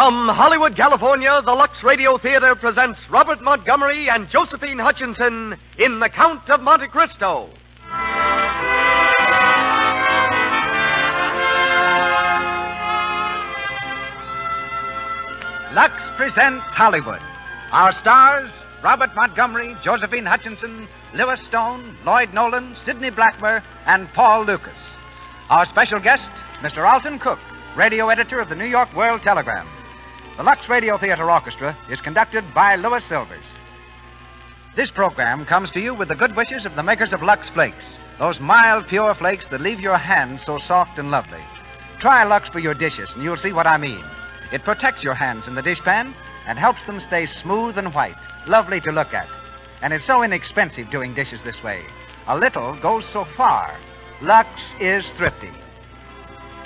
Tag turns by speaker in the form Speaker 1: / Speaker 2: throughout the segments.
Speaker 1: From Hollywood, California, the Lux Radio Theater presents Robert Montgomery and Josephine Hutchinson in The Count of Monte Cristo.
Speaker 2: Lux presents Hollywood. Our stars, Robert Montgomery, Josephine Hutchinson, Lewis Stone, Lloyd Nolan, Sidney Blackmer, and Paul Lucas. Our special guest, Mr. Alton Cook, radio editor of the New York World Telegram. The Lux Radio Theater Orchestra is conducted by Louis Silvers. This program comes to you with the good wishes of the makers of Lux Flakes, those mild, pure flakes that leave your hands so soft and lovely. Try Lux for your dishes, and you'll see what I mean. It protects your hands in the dishpan and helps them stay smooth and white, lovely to look at. And it's so inexpensive doing dishes this way. A little goes so far. Lux is thrifty.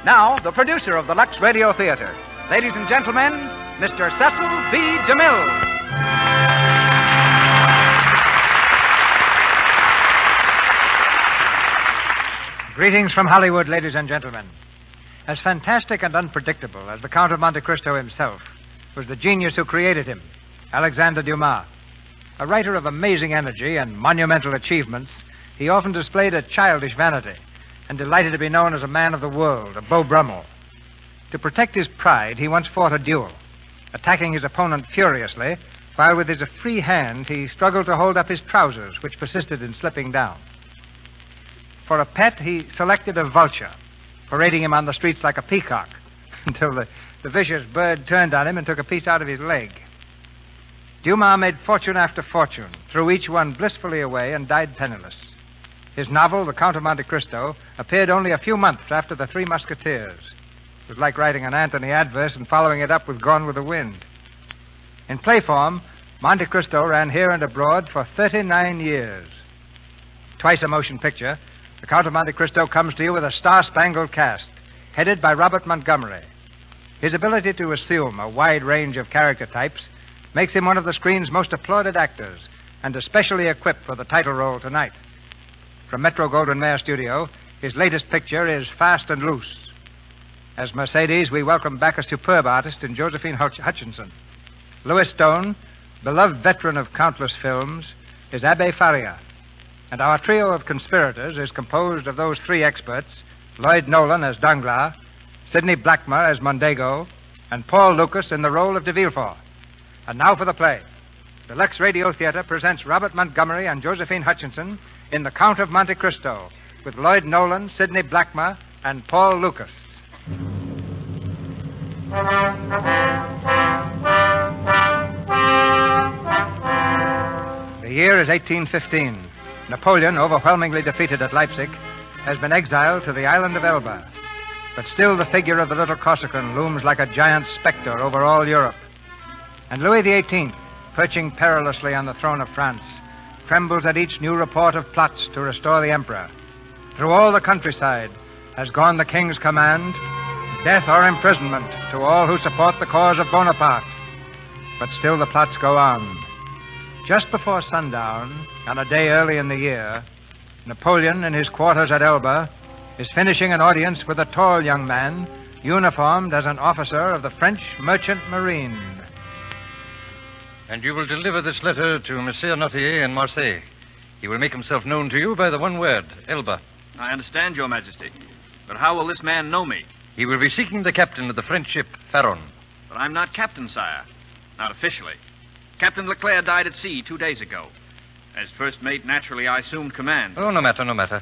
Speaker 2: Now, the producer of the Lux Radio Theater. Ladies and gentlemen, Mr. Cecil B. DeMille.
Speaker 3: Greetings from Hollywood, ladies and gentlemen. As fantastic and unpredictable as the Count of Monte Cristo himself was the genius who created him, Alexandre Dumas. A writer of amazing energy and monumental achievements, he often displayed a childish vanity and delighted to be known as a man of the world, a Beau Brummel. To protect his pride, he once fought a duel, attacking his opponent furiously, while with his free hand he struggled to hold up his trousers, which persisted in slipping down. For a pet, he selected a vulture, parading him on the streets like a peacock, until the vicious bird turned on him and took a piece out of his leg. Dumas made fortune after fortune, threw each one blissfully away, and died penniless. His novel, The Count of Monte Cristo, appeared only a few months after The Three Musketeers. It was like writing an Anthony Adverse and following it up with Gone with the Wind. In play form, Monte Cristo ran here and abroad for 39 years. Twice a motion picture, The Count of Monte Cristo comes to you with a star-spangled cast, headed by Robert Montgomery. His ability to assume a wide range of character types makes him one of the screen's most applauded actors, and especially equipped for the title role tonight. From Metro-Goldwyn-Mayer Studio, his latest picture is Fast and Loose. As Mercedes, we welcome back a superb artist in Josephine Hutchinson. Louis Stone, beloved veteran of countless films, is Abbe Faria. And our trio of conspirators is composed of those three experts, Lloyd Nolan as Danglars, Sidney Blackmer as Mondego, and Paul Lucas in the role of de Villefort. And now for the play. The Lux Radio Theater presents Robert Montgomery and Josephine Hutchinson in The Count of Monte Cristo, with Lloyd Nolan, Sidney Blackmer, and Paul Lucas. The year is 1815. Napoleon, overwhelmingly defeated at Leipzig, has been exiled to the island of Elba. But still the figure of the little Corsican looms like a giant specter over all Europe. And Louis XVIII, perching perilously on the throne of France, trembles at each new report of plots to restore the emperor. Through all the countryside has gone the king's command, death or imprisonment to all who support the cause of Bonaparte. But still the plots go on. Just before sundown, on a day early in the year, Napoleon, in his quarters at Elba, is finishing an audience with a tall young man, uniformed as an officer of the French Merchant Marine.
Speaker 4: And you will deliver this letter to Monsieur Nautier in Marseille. He will make himself known to you by the one word, Elba.
Speaker 5: I understand, Your Majesty. But how will this man know me?
Speaker 4: He will be seeking the captain of the French ship, Pharaon.
Speaker 5: But I'm not captain, sire. Not officially. Captain Leclerc died at sea 2 days ago. As first mate, naturally, I assumed command.
Speaker 4: Oh, no matter.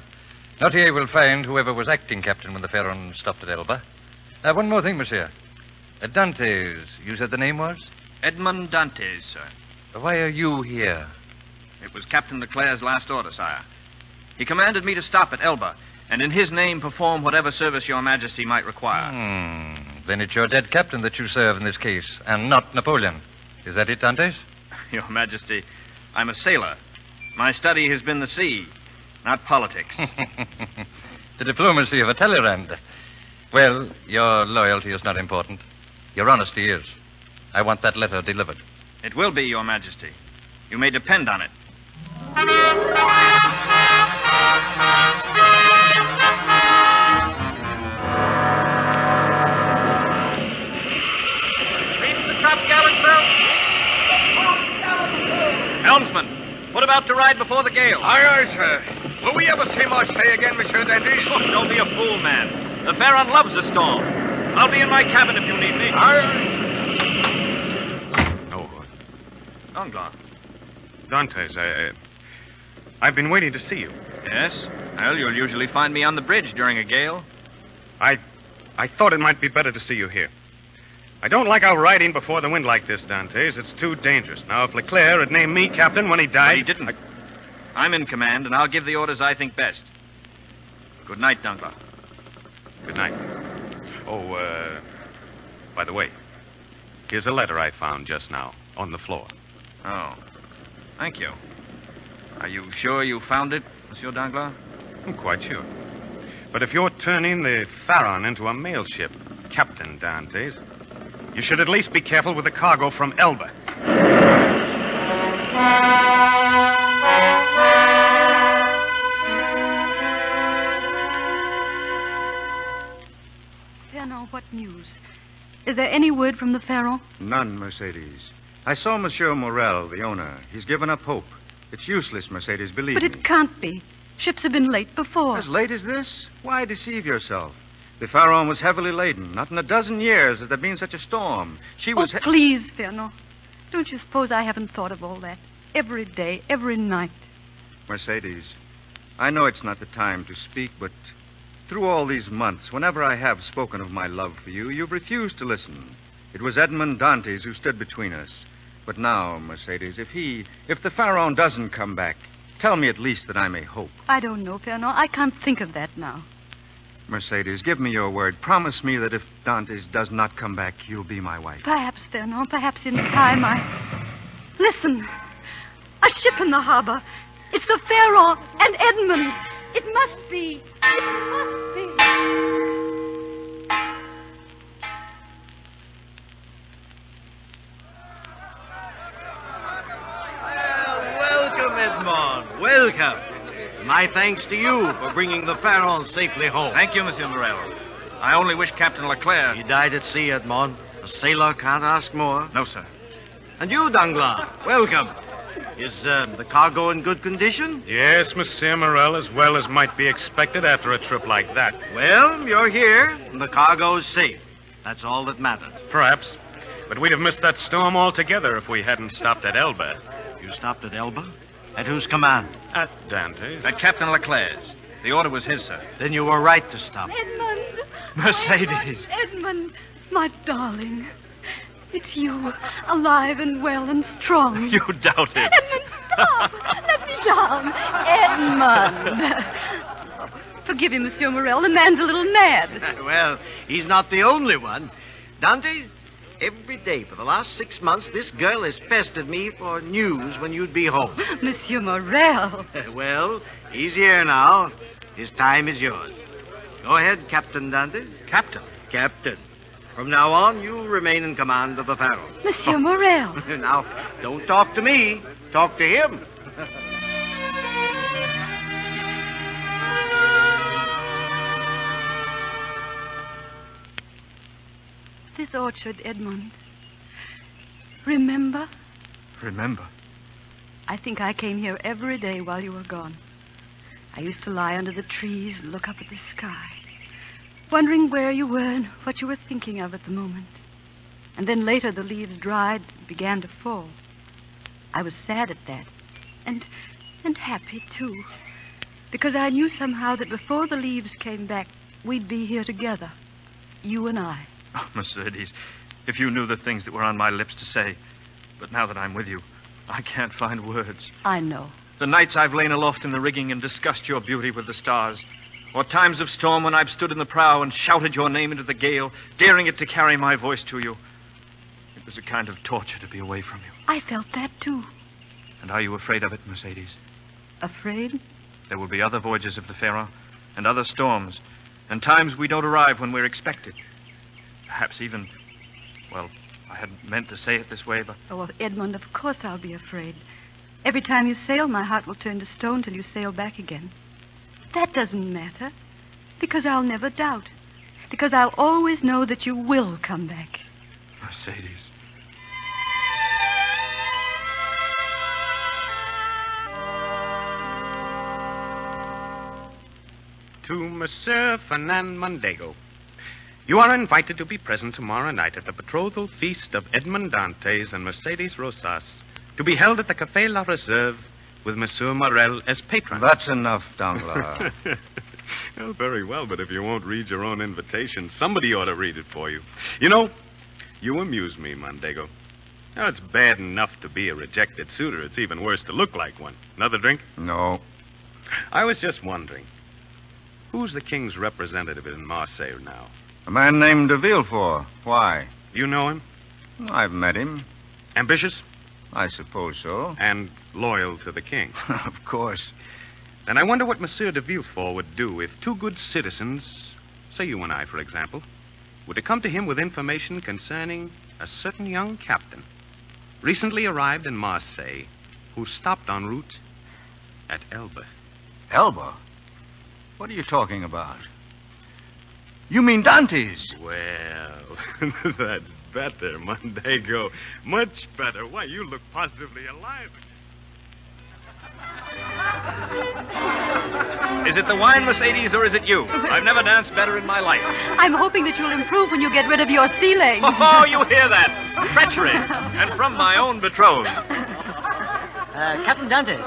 Speaker 4: Nautier will find whoever was acting captain when the Pharaon stopped at Elba. One more thing, monsieur. Dantes, you said the name was?
Speaker 5: Edmond Dantes, sir.
Speaker 4: Why are you here?
Speaker 5: It was Captain Leclerc's last order, sire. He commanded me to stop at Elba, and in his name perform whatever service Your Majesty might require.
Speaker 4: Then it's your dead captain that you serve in this case, and not Napoleon. Is that it, Dantes?
Speaker 5: Your Majesty, I'm a sailor. My study has been the sea, not politics.
Speaker 4: The diplomacy of a Talleyrand. Well, your loyalty is not important. Your honesty is. I want that letter delivered.
Speaker 5: It will be, Your Majesty. You may depend on it. to ride before the gale.
Speaker 1: Aye, aye, sir. Will we ever see Marseille again, Monsieur Dantes?
Speaker 5: Oh, don't be a fool, man. The Pharaon loves a storm. I'll be in my cabin if you need me.
Speaker 1: Aye.
Speaker 6: Oh,
Speaker 5: Danglars.
Speaker 6: Dantes, I've been waiting to see you.
Speaker 5: Yes? Well, you'll usually find me on the bridge during a gale.
Speaker 6: I thought it might be better to see you here. I don't like out riding before the wind like this, Dantes. It's too dangerous. Now, if Leclerc had named me captain when he died...
Speaker 5: But he didn't. I'm in command, and I'll give the orders I think best. Good night, Danglars.
Speaker 6: Good night. Oh, by the way, here's a letter I found just now on the floor.
Speaker 5: Oh, thank you. Are you sure you found it, Monsieur Danglars?
Speaker 6: I'm quite sure. But if you're turning the Pharaon into a mail ship, Captain Dantes, you should at least be careful with the cargo from Elba.
Speaker 7: Fernand, what news? Is there any word from the Pharaon?
Speaker 8: None, Mercedes. I saw Monsieur Morel, the owner. He's given up hope. It's useless, Mercedes, believe
Speaker 7: But
Speaker 8: me.
Speaker 7: it can't be. Ships have been late before.
Speaker 8: As late as this? Why deceive yourself? The Pharaon was heavily laden. Not in a dozen years has there been such a storm. She was...
Speaker 7: Please, Fernand. Don't you suppose I haven't thought of all that? Every day, every night.
Speaker 8: Mercedes, I know it's not the time to speak, but through all these months, whenever I have spoken of my love for you, you've refused to listen. It was Edmond Dantes who stood between us. But now, Mercedes, if the Pharaon doesn't come back, tell me at least that I may hope.
Speaker 7: I don't know, Fernand. I can't think of that now.
Speaker 8: Mercedes, give me your word. Promise me that if Dantes does not come back, you'll be my wife.
Speaker 7: Perhaps, Fernand. Perhaps in time Listen. A ship in the harbor. It's the Pharaon and Edmund. It must be. It must be.
Speaker 9: Welcome, Edmond. Welcome. My thanks to you for bringing the Pharaon safely home.
Speaker 5: Thank you, Monsieur Morel. I only wish Captain Leclerc...
Speaker 9: He died at sea, Edmond. A sailor can't ask more.
Speaker 5: No, sir.
Speaker 9: And you, Danglars, welcome. Is the cargo in good condition?
Speaker 6: Yes, Monsieur Morel, as well as might be expected after a trip like that.
Speaker 9: Well, you're here, and the cargo is safe. That's all that matters.
Speaker 6: Perhaps. But we'd have missed that storm altogether if we hadn't stopped at Elba.
Speaker 9: You stopped at Elba? At whose command?
Speaker 6: At Dantes.
Speaker 5: At Captain Leclerc's. The order was his, sir.
Speaker 9: Then you were right to stop.
Speaker 7: Edmund.
Speaker 9: Mercedes.
Speaker 7: Edmund, my darling. It's you, alive and well and strong.
Speaker 5: You doubt it.
Speaker 7: Edmund, stop. Let me down. Edmund. Forgive him, Monsieur Morel. The man's a little mad.
Speaker 9: Well, he's not the only one. Dante, every day for the last 6 months, this girl has pestered me for news when you'd be home.
Speaker 7: Monsieur Morel.
Speaker 9: Well, he's here now. His time is yours. Go ahead, Captain Dante.
Speaker 5: Captain?
Speaker 9: Captain. From now on, you remain in command of the Pharaon.
Speaker 7: Monsieur Morel.
Speaker 9: Now, don't talk to me. Talk to him.
Speaker 7: This orchard, Edmund. Remember?
Speaker 5: Remember?
Speaker 7: I think I came here every day while you were gone. I used to lie under the trees and look up at the sky, wondering where you were and what you were thinking of at the moment. And then later the leaves dried and began to fall. I was sad at that, and happy, too, because I knew somehow that before the leaves came back, we'd be here together, you and I.
Speaker 5: Oh, Mercedes, if you knew the things that were on my lips to say. But now that I'm with you, I can't find words.
Speaker 7: I know.
Speaker 5: The nights I've lain aloft in the rigging and discussed your beauty with the stars, or times of storm when I've stood in the prow and shouted your name into the gale, daring it to carry my voice to you. It was a kind of torture to be away from you.
Speaker 7: I felt that, too.
Speaker 5: And are you afraid of it, Mercedes?
Speaker 7: Afraid?
Speaker 5: There will be other voyages of the Pharaon, and other storms, and times we don't arrive when we're expected. Perhaps even, well, I hadn't meant to say it this way, but...
Speaker 7: Oh, Edmund, of course I'll be afraid. Every time you sail, my heart will turn to stone till you sail back again. That doesn't matter, because I'll never doubt. Because I'll always know that you will come back.
Speaker 5: Mercedes.
Speaker 6: to Monsieur Fernand Mondego. You are invited to be present tomorrow night at the betrothal feast of Edmond Dantes and Mercedes Rosas, to be held at the Café La Reserve with Monsieur Morel as patron.
Speaker 8: That's enough, Danglars.
Speaker 6: Well, very well, but if you won't read your own invitation, somebody ought to read it for you. You know, you amuse me, Mondego. Now, it's bad enough to be a rejected suitor. It's even worse to look like one. Another drink?
Speaker 8: No.
Speaker 6: I was just wondering, who's the king's representative in Marseille now?
Speaker 8: A man named de Villefort. Why?
Speaker 6: You know him?
Speaker 8: I've met him.
Speaker 6: Ambitious?
Speaker 8: I suppose so.
Speaker 6: And loyal to the king?
Speaker 8: Of course.
Speaker 6: And I wonder what Monsieur de Villefort would do if two good citizens, say you and I, for example, were to come to him with information concerning a certain young captain, recently arrived in Marseille, who stopped en route at Elba.
Speaker 8: Elba? What are you talking about? You mean Dantes?
Speaker 6: Well, that's better, Mondego. Much better. Why, you look positively alive.
Speaker 5: Is it the wine, Mercedes, or is it you? I've never danced better in my life.
Speaker 7: I'm hoping that you'll improve when you get rid of your sea legs.
Speaker 5: Oh, you hear that? Treachery. And from my own betrothed.
Speaker 10: Captain Dantes.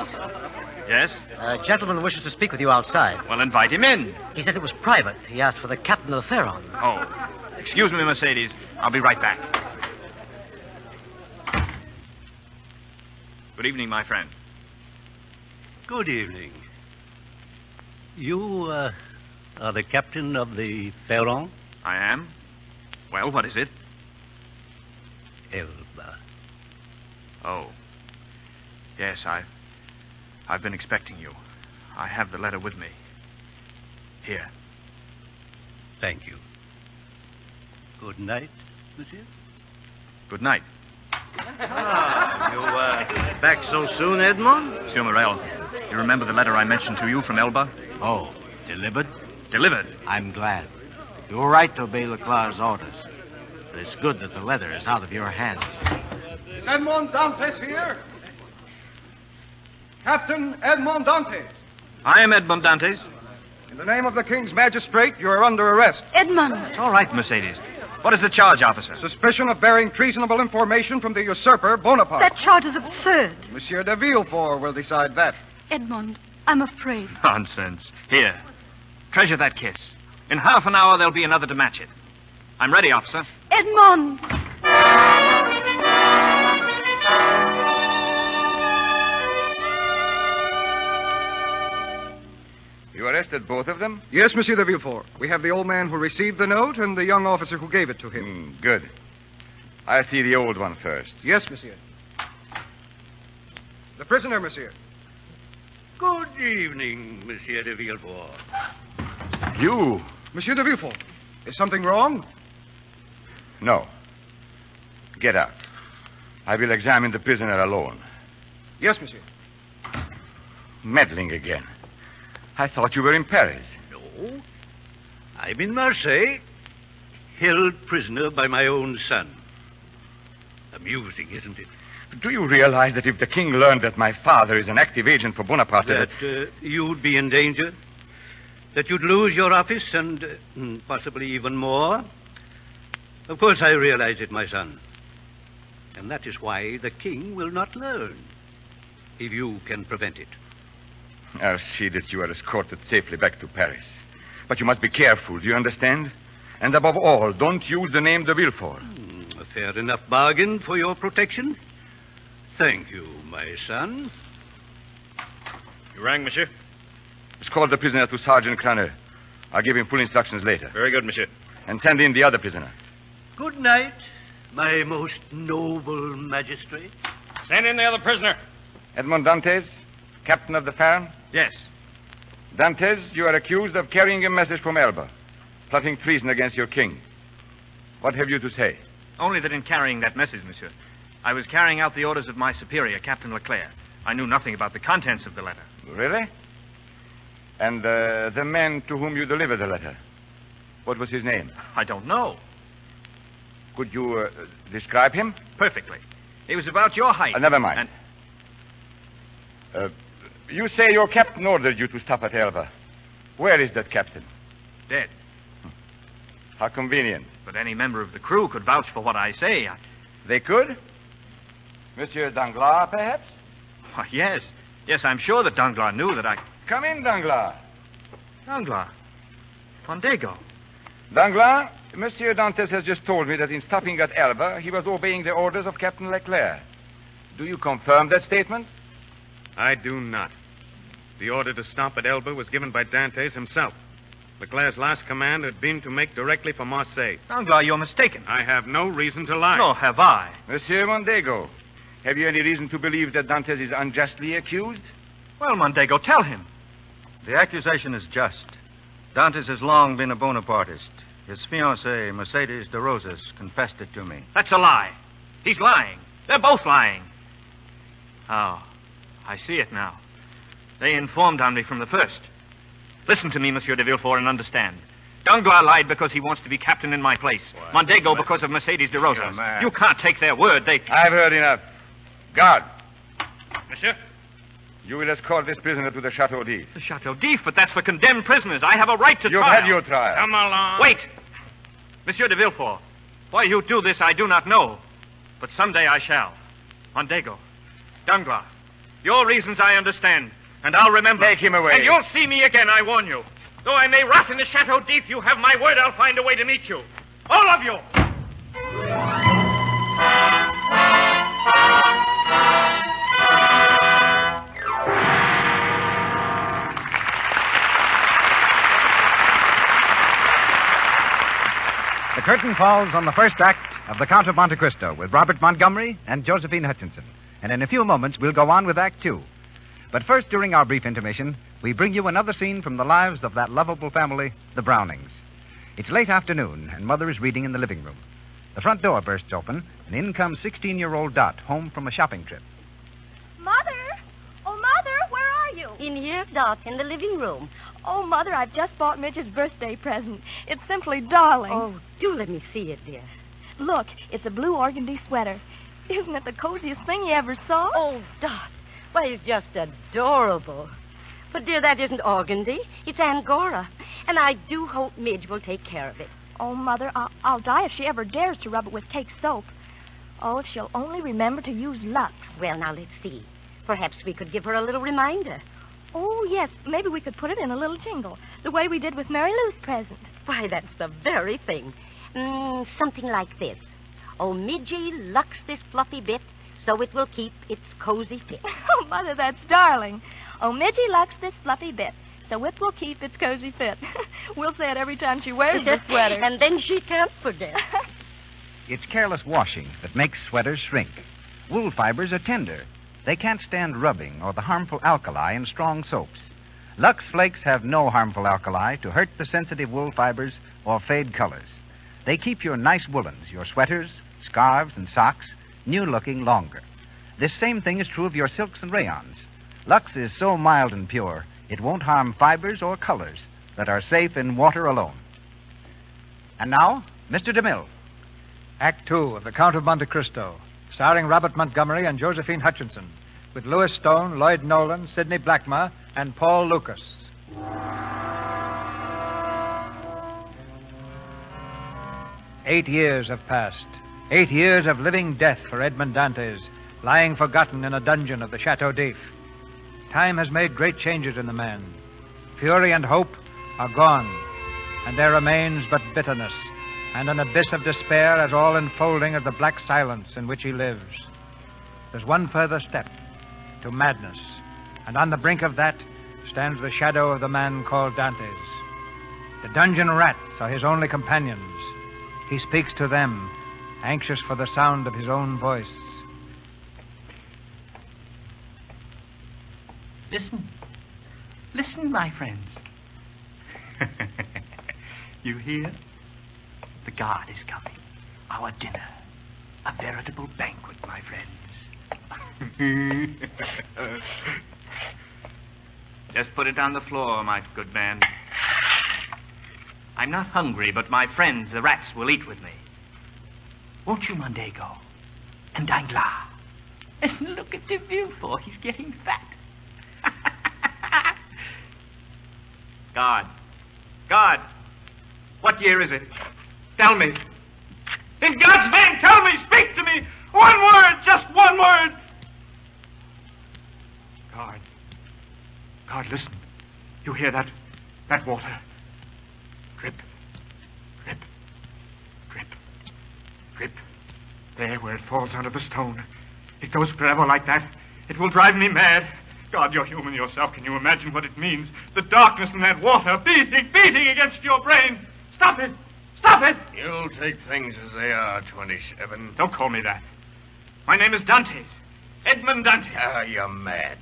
Speaker 5: Yes?
Speaker 10: A gentleman wishes to speak with you outside.
Speaker 5: Well, invite him in.
Speaker 10: He said it was private. He asked for the captain of the Pharaon.
Speaker 5: Oh. Excuse me, Mercedes. I'll be right back. Good evening, my friend.
Speaker 11: Good evening. You are the captain of the Pharaon?
Speaker 5: I am. Well, what is it?
Speaker 11: Elba.
Speaker 5: Oh. Yes, I've been expecting you. I have the letter with me. Here.
Speaker 11: Thank you. Good night, monsieur.
Speaker 5: Good night.
Speaker 9: You back so soon, Edmond?
Speaker 5: Monsieur Morel, you remember the letter I mentioned to you from Elba?
Speaker 9: Oh, delivered?
Speaker 5: Delivered.
Speaker 9: I'm glad. You were right to obey Leclerc's orders. But it's good that the letter is out of your hands.
Speaker 12: Is Edmond Dantes here? Captain Edmond Dantes.
Speaker 5: I am Edmond Dantes.
Speaker 12: In the name of the King's magistrate, you are under arrest.
Speaker 7: Edmond.
Speaker 5: All right, Mercedes. What is the charge, officer?
Speaker 12: Suspicion of bearing treasonable information from the usurper, Bonaparte.
Speaker 7: That charge is absurd.
Speaker 12: Monsieur de Villefort will decide that.
Speaker 7: Edmond, I'm afraid.
Speaker 5: Nonsense. Here. Treasure that kiss. In half an hour, there'll be another to match it. I'm ready, officer.
Speaker 7: Edmond!
Speaker 13: You arrested both of them?
Speaker 12: Yes, Monsieur de Villefort. We have the old man who received the note and the young officer who gave it to him.
Speaker 13: Good. I'll see the old one first.
Speaker 12: Yes, monsieur. The prisoner, monsieur.
Speaker 11: Good evening, Monsieur de Villefort.
Speaker 13: You?
Speaker 12: Monsieur de Villefort, is something wrong?
Speaker 13: No. Get out. I will examine the prisoner alone.
Speaker 12: Yes, monsieur.
Speaker 13: Meddling again. I thought you were in Paris.
Speaker 11: No. I'm in Marseille, held prisoner by my own son. Amusing, isn't it?
Speaker 13: Do you realize that if the king learned that my father is an active agent for Bonaparte...
Speaker 11: That you'd be in danger? That you'd lose your office and possibly even more? Of course I realize it, my son. And that is why the king will not learn, if you can prevent it.
Speaker 13: I'll see that you are escorted safely back to Paris. But you must be careful, do you understand? And above all, don't use the name de Villefort.
Speaker 11: A fair enough bargain for your protection. Thank you, my son.
Speaker 5: You rang, monsieur?
Speaker 13: Escort the prisoner to Sergeant Craneux. I'll give him full instructions later.
Speaker 5: Very good, monsieur.
Speaker 13: And send in the other prisoner.
Speaker 11: Good night, my most noble magistrate.
Speaker 5: Send in the other prisoner.
Speaker 13: Edmond Dantes, captain of the Pharaon?
Speaker 5: Yes.
Speaker 13: Dantes, you are accused of carrying a message from Elba, plotting treason against your king. What have you to say?
Speaker 5: Only that in carrying that message, monsieur, I was carrying out the orders of my superior, Captain Leclerc. I knew nothing about the contents of the letter.
Speaker 13: Really? And the man to whom you delivered the letter, what was his name?
Speaker 5: I don't know.
Speaker 13: Could you describe him?
Speaker 5: Perfectly. He was about your height.
Speaker 13: Never mind. You say your captain ordered you to stop at Elba. Where is that captain?
Speaker 5: Dead.
Speaker 13: How convenient.
Speaker 5: But any member of the crew could vouch for what I say.
Speaker 13: They could? Monsieur Danglars, perhaps?
Speaker 5: Why, yes. Yes, I'm sure that Danglars knew that I...
Speaker 13: Come in, Danglars.
Speaker 5: Danglars. Mondego.
Speaker 13: Danglars, Monsieur Dantes has just told me that in stopping at Elba, he was obeying the orders of Captain Leclerc. Do you confirm that statement?
Speaker 6: I do not. The order to stop at Elba was given by Dantes himself. Leclerc's last command had been to make directly for Marseille.
Speaker 5: Danglars, you're mistaken.
Speaker 6: I have no reason to lie.
Speaker 5: Nor have I.
Speaker 13: Monsieur Mondego, have you any reason to believe that Dantes is unjustly accused?
Speaker 5: Well, Mondego, tell him.
Speaker 8: The accusation is just. Dantes has long been a Bonapartist. His fiancée, Mercedes de Rosas, confessed it to me.
Speaker 5: That's a lie. He's lying. They're both lying. Oh, I see it now. They informed on me from the first. Listen to me, Monsieur de Villefort, and understand. Danglars lied because he wants to be captain in my place. Mondego because of Mercedes de Rosas. You can't take their word.
Speaker 13: I've heard enough. Guard.
Speaker 6: Monsieur?
Speaker 13: You will escort this prisoner to the Chateau d'If.
Speaker 5: The Chateau d'If? But that's for condemned prisoners. I have a right to
Speaker 13: You've
Speaker 5: trial.
Speaker 13: had your trial.
Speaker 6: Come along.
Speaker 5: Wait. Monsieur de Villefort, why you do this I do not know. But someday I shall. Mondego, Danglars, your reasons I understand, and I'll remember.
Speaker 13: Take him away.
Speaker 5: And you'll see me again, I warn you. Though I may rot in the Chateau d'If, you have my word I'll find a way to meet you. All of you.
Speaker 2: The curtain falls on the first act of The Count of Monte Cristo with Robert Montgomery and Josephine Hutchinson. And in a few moments, we'll go on with Act Two. But first, during our brief intermission, we bring you another scene from the lives of that lovable family, the Brownings. It's late afternoon, and Mother is reading in the living room. The front door bursts open, and in comes 16-year-old Dot, home from a shopping trip.
Speaker 14: Mother! Oh, Mother, where are you?
Speaker 15: In here, Dot, in the living room.
Speaker 14: Oh, Mother, I've just bought Midge's birthday present. It's simply darling.
Speaker 15: Oh, do let me see it, dear.
Speaker 14: Look, it's a blue organdy sweater. Isn't it the coziest thing you ever saw?
Speaker 15: Oh, Dot, why, it's just adorable. But, dear, that isn't organdy. It's Angora. And I do hope Midge will take care of it.
Speaker 14: Oh, Mother, I'll die if she ever dares to rub it with cake soap. Oh, if she'll only remember to use Lux.
Speaker 15: Well, now, let's see. Perhaps we could give her a little reminder.
Speaker 14: Oh, yes. Maybe we could put it in a little jingle, the way we did with Mary Lou's present.
Speaker 15: Why, that's the very thing. Something like this. Oh, Midgie, Lux this fluffy bit, so it will keep its cozy fit.
Speaker 14: Oh, Mother, that's darling. Oh, Midgie, Lux this fluffy bit, so it will keep its cozy fit. We'll say it every time she wears the sweater.
Speaker 15: And then she can't forget.
Speaker 2: It's careless washing that makes sweaters shrink. Wool fibers are tender. They can't stand rubbing or the harmful alkali in strong soaps. Lux Flakes have no harmful alkali to hurt the sensitive wool fibers or fade colors. They keep your nice woolens, your sweaters, scarves, and socks new-looking longer. This same thing is true of your silks and rayons. Lux is so mild and pure, it won't harm fibers or colors that are safe in water alone. And now, Mr. DeMille.
Speaker 3: Act Two of The Count of Monte Cristo, starring Robert Montgomery and Josephine Hutchinson, with Louis Stone, Lloyd Nolan, Sidney Blackmer, and Paul Lucas. Eight years have passed. 8 years of living death for Edmond Dantes, lying forgotten in a dungeon of the Chateau d'If. Time has made great changes in the man. Fury and hope are gone, and there remains but bitterness and an abyss of despair as all enfolding of the black silence in which he lives. There's one further step to madness, and on the brink of that stands the shadow of the man called Dantes. The dungeon rats are his only companions. He speaks to them, anxious for the sound of his own voice.
Speaker 16: Listen. Listen, my friends. You hear? The guard is coming. Our dinner. A veritable banquet, my friends.
Speaker 5: Just put it on the floor, my good man. I'm not hungry, but my friends, the rats, will eat with me.
Speaker 16: Won't you, Mondego? And Danglars. And look at the Villefort. He's getting fat.
Speaker 5: God. God. What year is it? Tell me. In God's name, tell me. Speak to me. One word. Just one word. God. God, listen. You hear that? That water. Drip. Drip. Drip. Drip. There, where it falls under the stone. It goes forever like that. It will drive me mad. God, you're human yourself. Can you imagine what it means? The darkness in that water, beating against your brain. Stop it! Stop it!
Speaker 17: You'll take things as they are, 27.
Speaker 5: Don't call me that. My name is Dantes. Edmund Dantes.
Speaker 17: Ah, you're mad.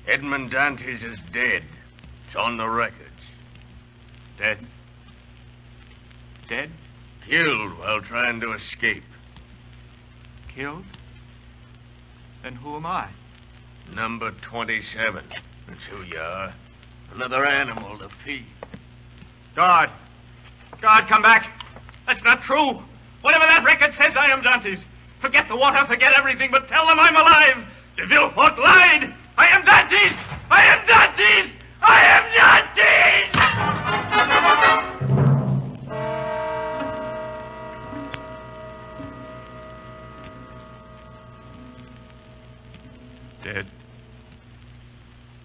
Speaker 17: Edmund Dantes is dead. It's on the records.
Speaker 5: Dead? Dead?
Speaker 17: Killed while trying to escape.
Speaker 5: Killed? Then who am I?
Speaker 17: Number 27. That's who you are. Another animal to feed.
Speaker 5: God. God, come back. That's not true. Whatever that record says, I am Dantes. Forget the water, forget everything, but tell them I'm alive. De Villefort lied. I am Dantes. I am Dantes. I am Dantes. Dead.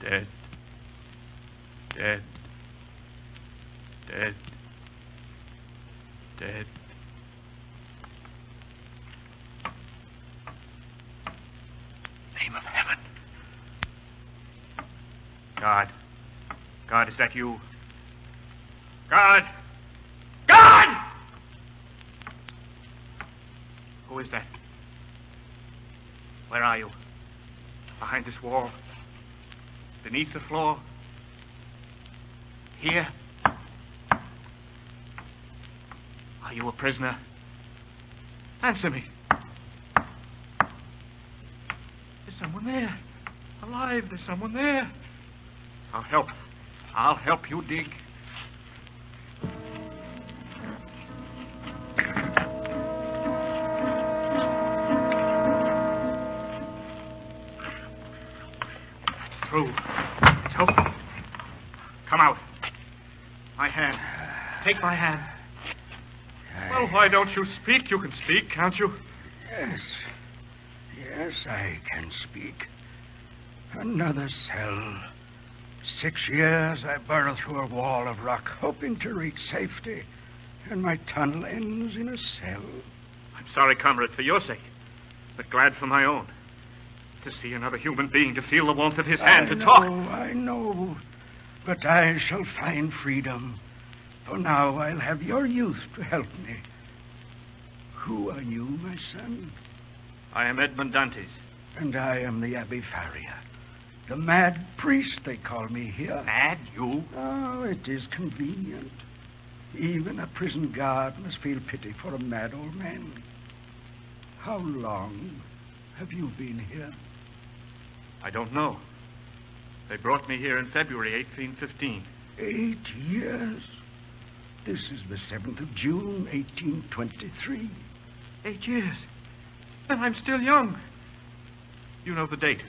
Speaker 5: Dead. Dead. Dead. Dead. Name of heaven. God. God, is that you? God! God! Who is that? Where are you? Behind this wall? Beneath the floor? Here? Are you a prisoner? Answer me. There's someone there. Alive, there's someone there. I'll help. I'll help you dig. Through. It's open. Come out. My hand. Take my hand. Well, why don't you speak? You can speak, can't you?
Speaker 18: Yes. Yes, I can speak. Another cell. 6 years I burrow through a wall of rock, hoping to reach safety, and my tunnel ends in a cell.
Speaker 5: I'm sorry, comrade, for your sake, but glad for my own. To see another human being, to feel the warmth of his hand, to talk.
Speaker 18: I know, but I shall find freedom. For now I'll have your youth to help me. Who are you, my son?
Speaker 5: I am Edmund Dantes.
Speaker 18: And I am the Abbé Faria. The mad priest, they call me here.
Speaker 5: Mad, you?
Speaker 18: Oh, it is convenient. Even a prison guard must feel pity for a mad old man. How long have you been here?
Speaker 5: I don't know. They brought me here in February 1815.
Speaker 18: 8 years? This is the 7th of June, 1823.
Speaker 5: 8 years? Then I'm still young. You know the date.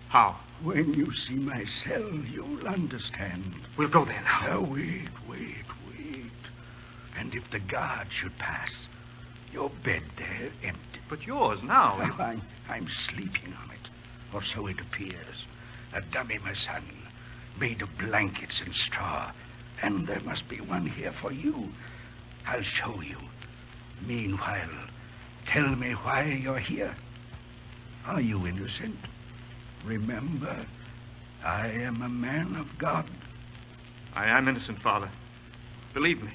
Speaker 5: How?
Speaker 18: When you see my cell, you'll understand.
Speaker 5: We'll go there now.
Speaker 18: Now, wait. And if the guard should pass, your bed there empty.
Speaker 5: But yours now.
Speaker 18: Oh, I'm sleeping on it, or so it appears. A dummy, my son, made of blankets and straw. And there must be one here for you. I'll show you. Meanwhile, tell me why you're here. Are you innocent? Remember, I am a man of God.
Speaker 5: I am innocent, Father. Believe me.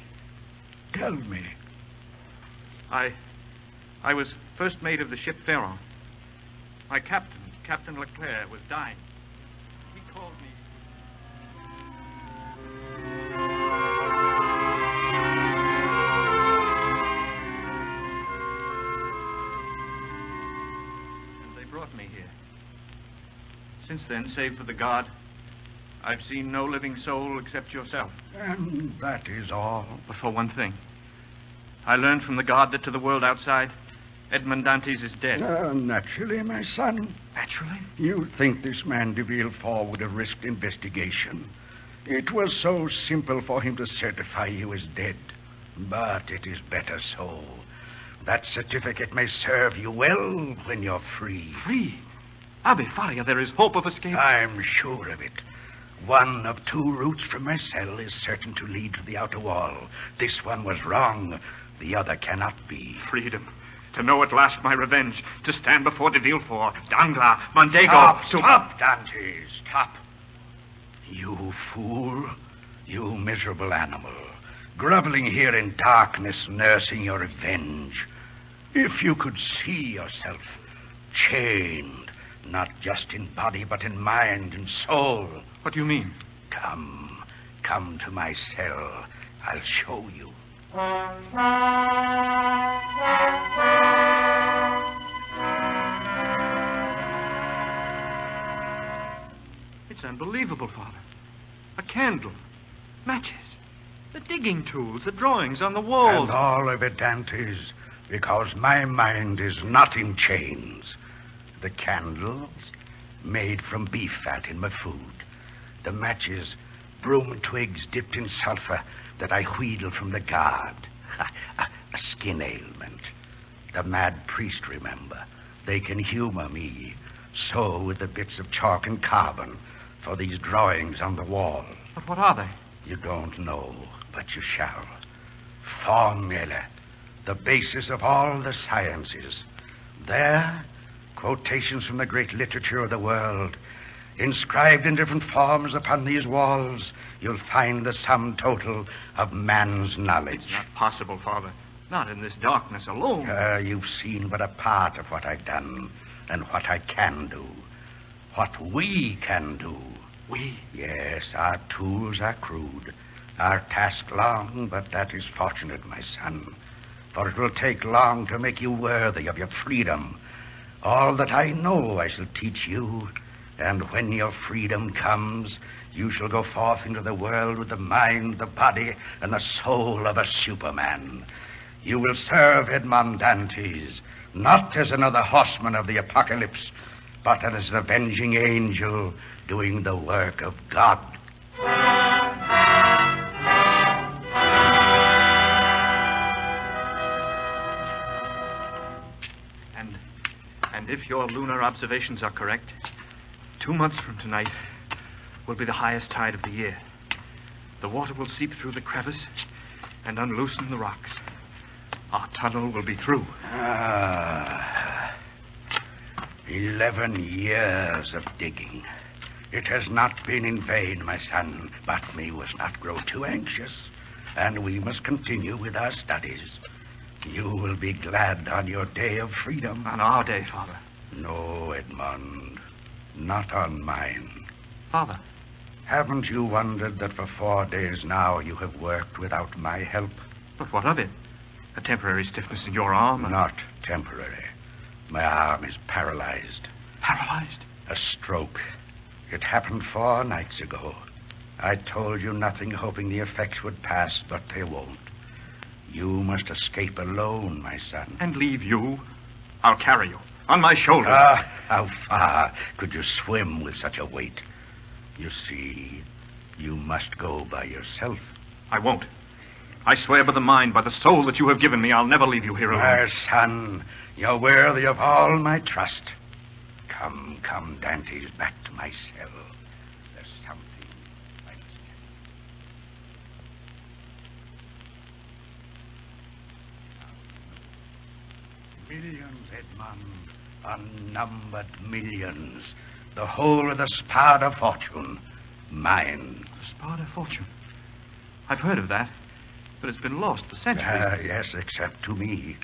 Speaker 18: Tell me.
Speaker 5: I was first mate of the ship Pharaon. My captain, Captain Leclerc, was dying. He called me. And they brought me here. Since then, save for the guard, I've seen no living soul except yourself.
Speaker 18: And that is all.
Speaker 5: But for one thing. I learned from the guard that to the world outside, Edmund Dantes is dead.
Speaker 18: Naturally, my son.
Speaker 5: Naturally?
Speaker 18: You think this man de Villefort would have risked investigation. It was so simple for him to certify he was dead. But it is better so. That certificate may serve you well when you're free.
Speaker 5: Free? Abbe Faria, there is hope of escape.
Speaker 18: I'm sure of it. One of two routes from my cell is certain to lead to the outer wall. This one was wrong. The other cannot be.
Speaker 5: Freedom. To know at last my revenge. To stand before de Villefort, Danglars, Mondego.
Speaker 18: Stop, Dante. Stop. You fool. You miserable animal. Groveling here in darkness, nursing your revenge. If you could see yourself chained, not just in body, but in mind and soul.
Speaker 5: What do you mean?
Speaker 18: Come to my cell. I'll show you.
Speaker 5: It's unbelievable, Father. A candle, matches, the digging tools, the drawings on the walls.
Speaker 18: And all of it, Dantes, because my mind is not in chains. The candles, made from beef fat in my food. The matches, broom twigs dipped in sulfur that I wheedle from the guard. A skin ailment. The mad priest, remember. They can humor me. So with the bits of chalk and carbon for these drawings on the wall.
Speaker 5: But what are they?
Speaker 18: You don't know, but you shall. Formula. The basis of all the sciences. There, quotations from the great literature of the world. Inscribed in different forms upon these walls, you'll find the sum total of man's knowledge.
Speaker 5: It's not possible, Father. Not in this darkness alone.
Speaker 18: You've seen but a part of what I've done and what I can do. What we can do.
Speaker 5: We?
Speaker 18: Yes, our tools are crude. Our task long, but that is fortunate, my son. For it will take long to make you worthy of your freedom. All that I know I shall teach you. And when your freedom comes, you shall go forth into the world with the mind, the body, and the soul of a Superman. You will serve Edmond Dantes, not as another horseman of the apocalypse, but as an avenging angel doing the work of God.
Speaker 5: And if your lunar observations are correct, 2 months from tonight will be the highest tide of the year. The water will seep through the crevice and unloosen the rocks. Our tunnel will be through.
Speaker 18: 11 years of digging. It has not been in vain, my son, but we must not grow too anxious, and we must continue with our studies. You will be glad on your day of freedom.
Speaker 5: On our day, Father.
Speaker 18: No, Edmond. Not on mine.
Speaker 5: Father.
Speaker 18: Haven't you wondered that for 4 days now you have worked without my help?
Speaker 5: But what of it? A temporary stiffness in your arm?
Speaker 18: Not temporary. My arm is paralyzed.
Speaker 5: Paralyzed?
Speaker 18: A stroke. It happened 4 nights ago. I told you nothing, hoping the effects would pass, but they won't. You must escape alone, my son.
Speaker 5: And leave you? I'll carry you. On my shoulders.
Speaker 18: How far could you swim with such a weight? You see, you must go by yourself.
Speaker 5: I won't. I swear by the mind, by the soul that you have given me, I'll never leave you here alone.
Speaker 18: My son, you're worthy of all my trust. Come, Dantes, back to my cell. There's something I must tell you. Millions, Edmond. Unnumbered millions. The whole of the Spada fortune. Mine.
Speaker 5: The Spada fortune? I've heard of that, but it's been lost for centuries.
Speaker 18: Yes, except to me.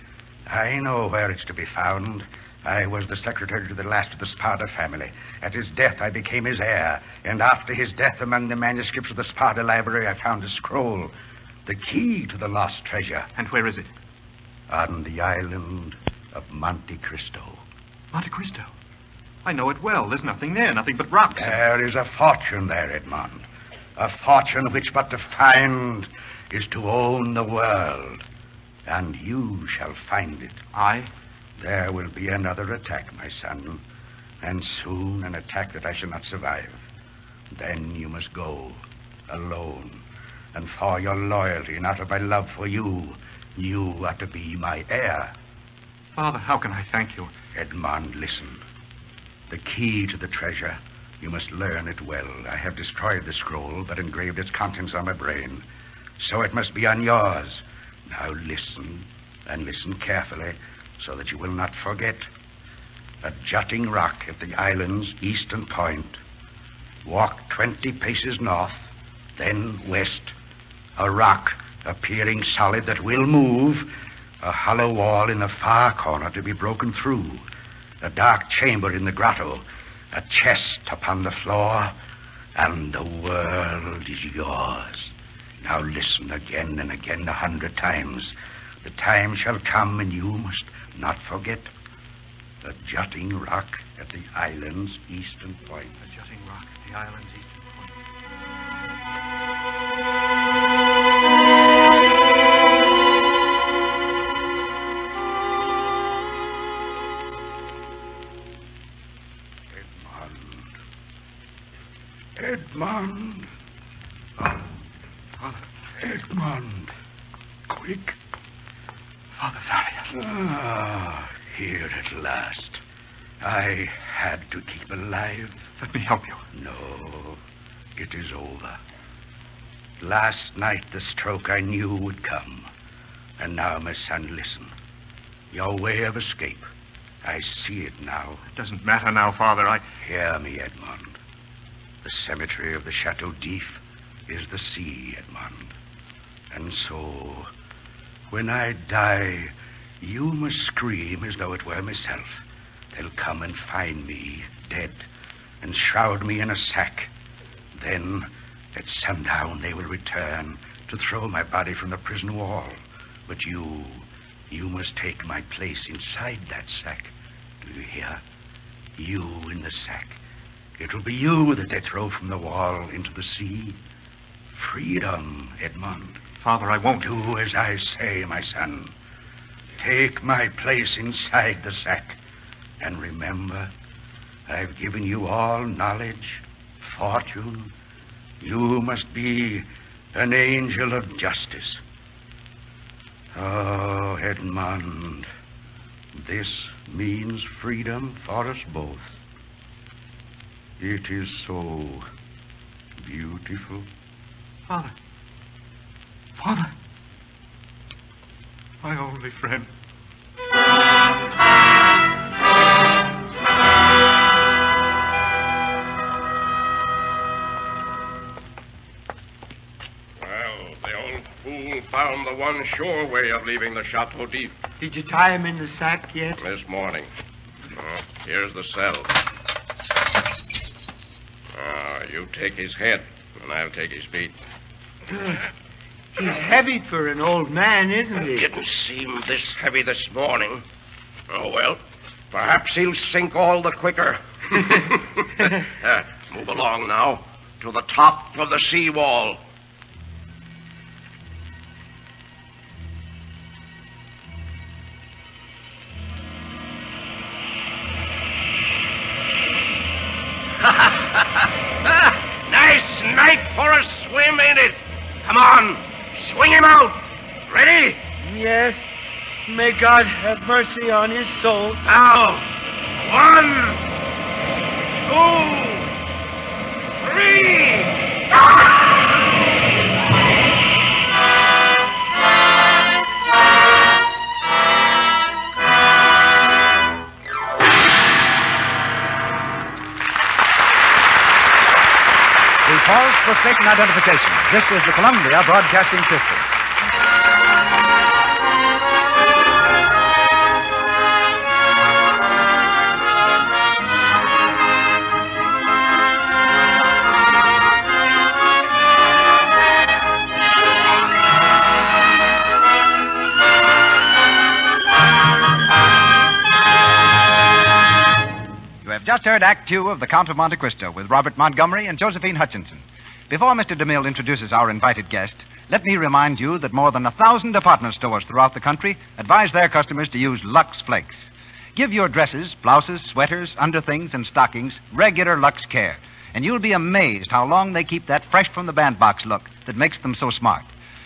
Speaker 18: I know where it's to be found. I was the secretary to the last of the Spada family. At his death, I became his heir. And after his death, among the manuscripts of the Spada library, I found a scroll. The key to the lost treasure.
Speaker 5: And where is it?
Speaker 18: On the island of Monte Cristo.
Speaker 5: Monte Cristo? I know it well. There's nothing there, nothing but rocks.
Speaker 18: There is a fortune there, Edmond. A fortune which but to find is to own the world. And you shall find it.
Speaker 5: I?
Speaker 18: There will be another attack, my son. And soon an attack that I shall not survive. Then you must go. alone. And for your loyalty and out of my love for you, you are to be my heir.
Speaker 5: Father, how can I thank you?
Speaker 18: Edmond, listen. The key to the treasure, you must learn it well. I have destroyed the scroll, but engraved its contents on my brain. So it must be on yours. Now listen, and listen carefully, so that you will not forget. A jutting rock at the island's eastern point. Walk 20 paces north, then west. A rock appearing solid that will move. A hollow wall in the far corner to be broken through. A dark chamber in the grotto. A chest upon the floor. And the world is yours. Now listen again and again 100 times. The time shall come and you must not forget. A jutting rock at the island's eastern point.
Speaker 5: A jutting rock at the island's eastern point.
Speaker 18: Edmond.
Speaker 5: Father.
Speaker 18: Edmond. Quick.
Speaker 5: Father Thaddeus.
Speaker 18: Ah, here at last. I had to keep alive.
Speaker 5: Let me help you.
Speaker 18: No, it is over. Last night the stroke I knew would come. And now, my son, listen. Your way of escape. I see it now.
Speaker 5: It doesn't matter now, Father.
Speaker 18: Hear me, Edmond. The cemetery of the Chateau d'If is the sea, Edmond. And so, when I die, you must scream as though it were myself. They'll come and find me dead and shroud me in a sack. Then, at sundown, they will return to throw my body from the prison wall. But you must take my place inside that sack. Do you hear? You in the sack. It will be you that they throw from the wall into the sea. Freedom, Edmond.
Speaker 5: Father, I won't.
Speaker 18: Do as I say, my son. Take my place inside the sack. And remember, I've given you all knowledge, fortune. You must be an angel of justice. Oh, Edmond, this means freedom for us both. It is so beautiful.
Speaker 5: Father. Father. My only friend.
Speaker 17: Well, the old fool found the one sure way of leaving the Chateau d'If.
Speaker 19: Did you tie him in the sack yet?
Speaker 17: This morning. Oh, here's the cell. You take his head, and I'll take his feet.
Speaker 19: He's heavy for an old man, isn't he?
Speaker 17: It didn't seem this heavy this morning. Oh, well, perhaps he'll sink all the quicker. Move along now to the top of the seawall. Nice night for a swim, ain't it? Come on, swing him out. Ready?
Speaker 19: Yes. May God have mercy on his soul.
Speaker 17: Now, 1, 2, 3.
Speaker 2: Pause for station identification. This is the Columbia Broadcasting System. You have just heard Act Two of The Count of Monte Cristo with Robert Montgomery and Josephine Hutchinson. Before Mr. DeMille introduces our invited guest, let me remind you that more than 1,000 department stores throughout the country advise their customers to use Lux Flakes. Give your dresses, blouses, sweaters, underthings, and stockings regular Lux care. and you'll be amazed how long they keep that fresh-from-the-bandbox look that makes them so smart.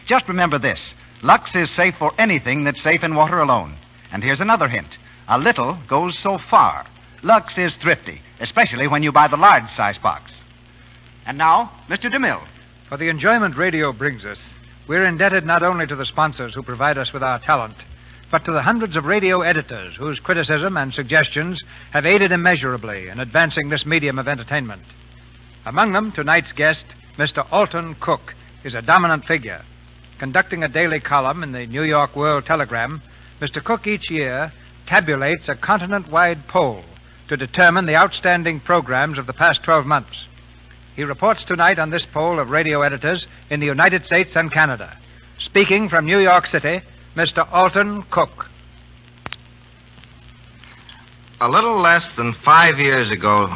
Speaker 2: Just remember this. Lux is safe for anything that's safe in water alone. And here's another hint. A little goes so far. Lux is thrifty, especially when you buy the large-size box. And now, Mr. DeMille.
Speaker 3: For the enjoyment radio brings us, we're indebted not only to the sponsors who provide us with our talent, but to the hundreds of radio editors whose criticism and suggestions have aided immeasurably in advancing this medium of entertainment. Among them, tonight's guest, Mr. Alton Cook, is a dominant figure. Conducting a daily column in the New York World Telegram, Mr. Cook each year tabulates a continent-wide poll to determine the outstanding programs of the past 12 months. He reports tonight on this poll of radio editors in the United States and Canada. Speaking from New York City, Mr. Alton Cook.
Speaker 20: A little less than 5 years ago,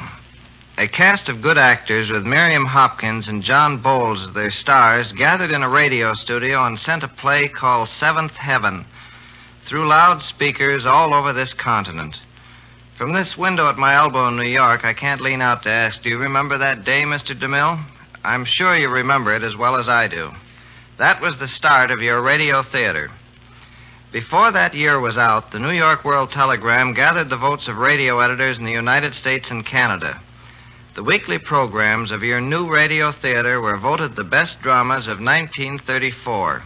Speaker 20: a cast of good actors with Miriam Hopkins and John Bowles as their stars gathered in a radio studio and sent a play called Seventh Heaven through loudspeakers all over this continent. From this window at my elbow in New York, I can't lean out to ask, do you remember that day, Mr. DeMille? I'm sure you remember it as well as I do. That was the start of your radio theater. Before that year was out, the New York World Telegram gathered the votes of radio editors in the United States and Canada. The weekly programs of your new radio theater were voted the best dramas of 1934.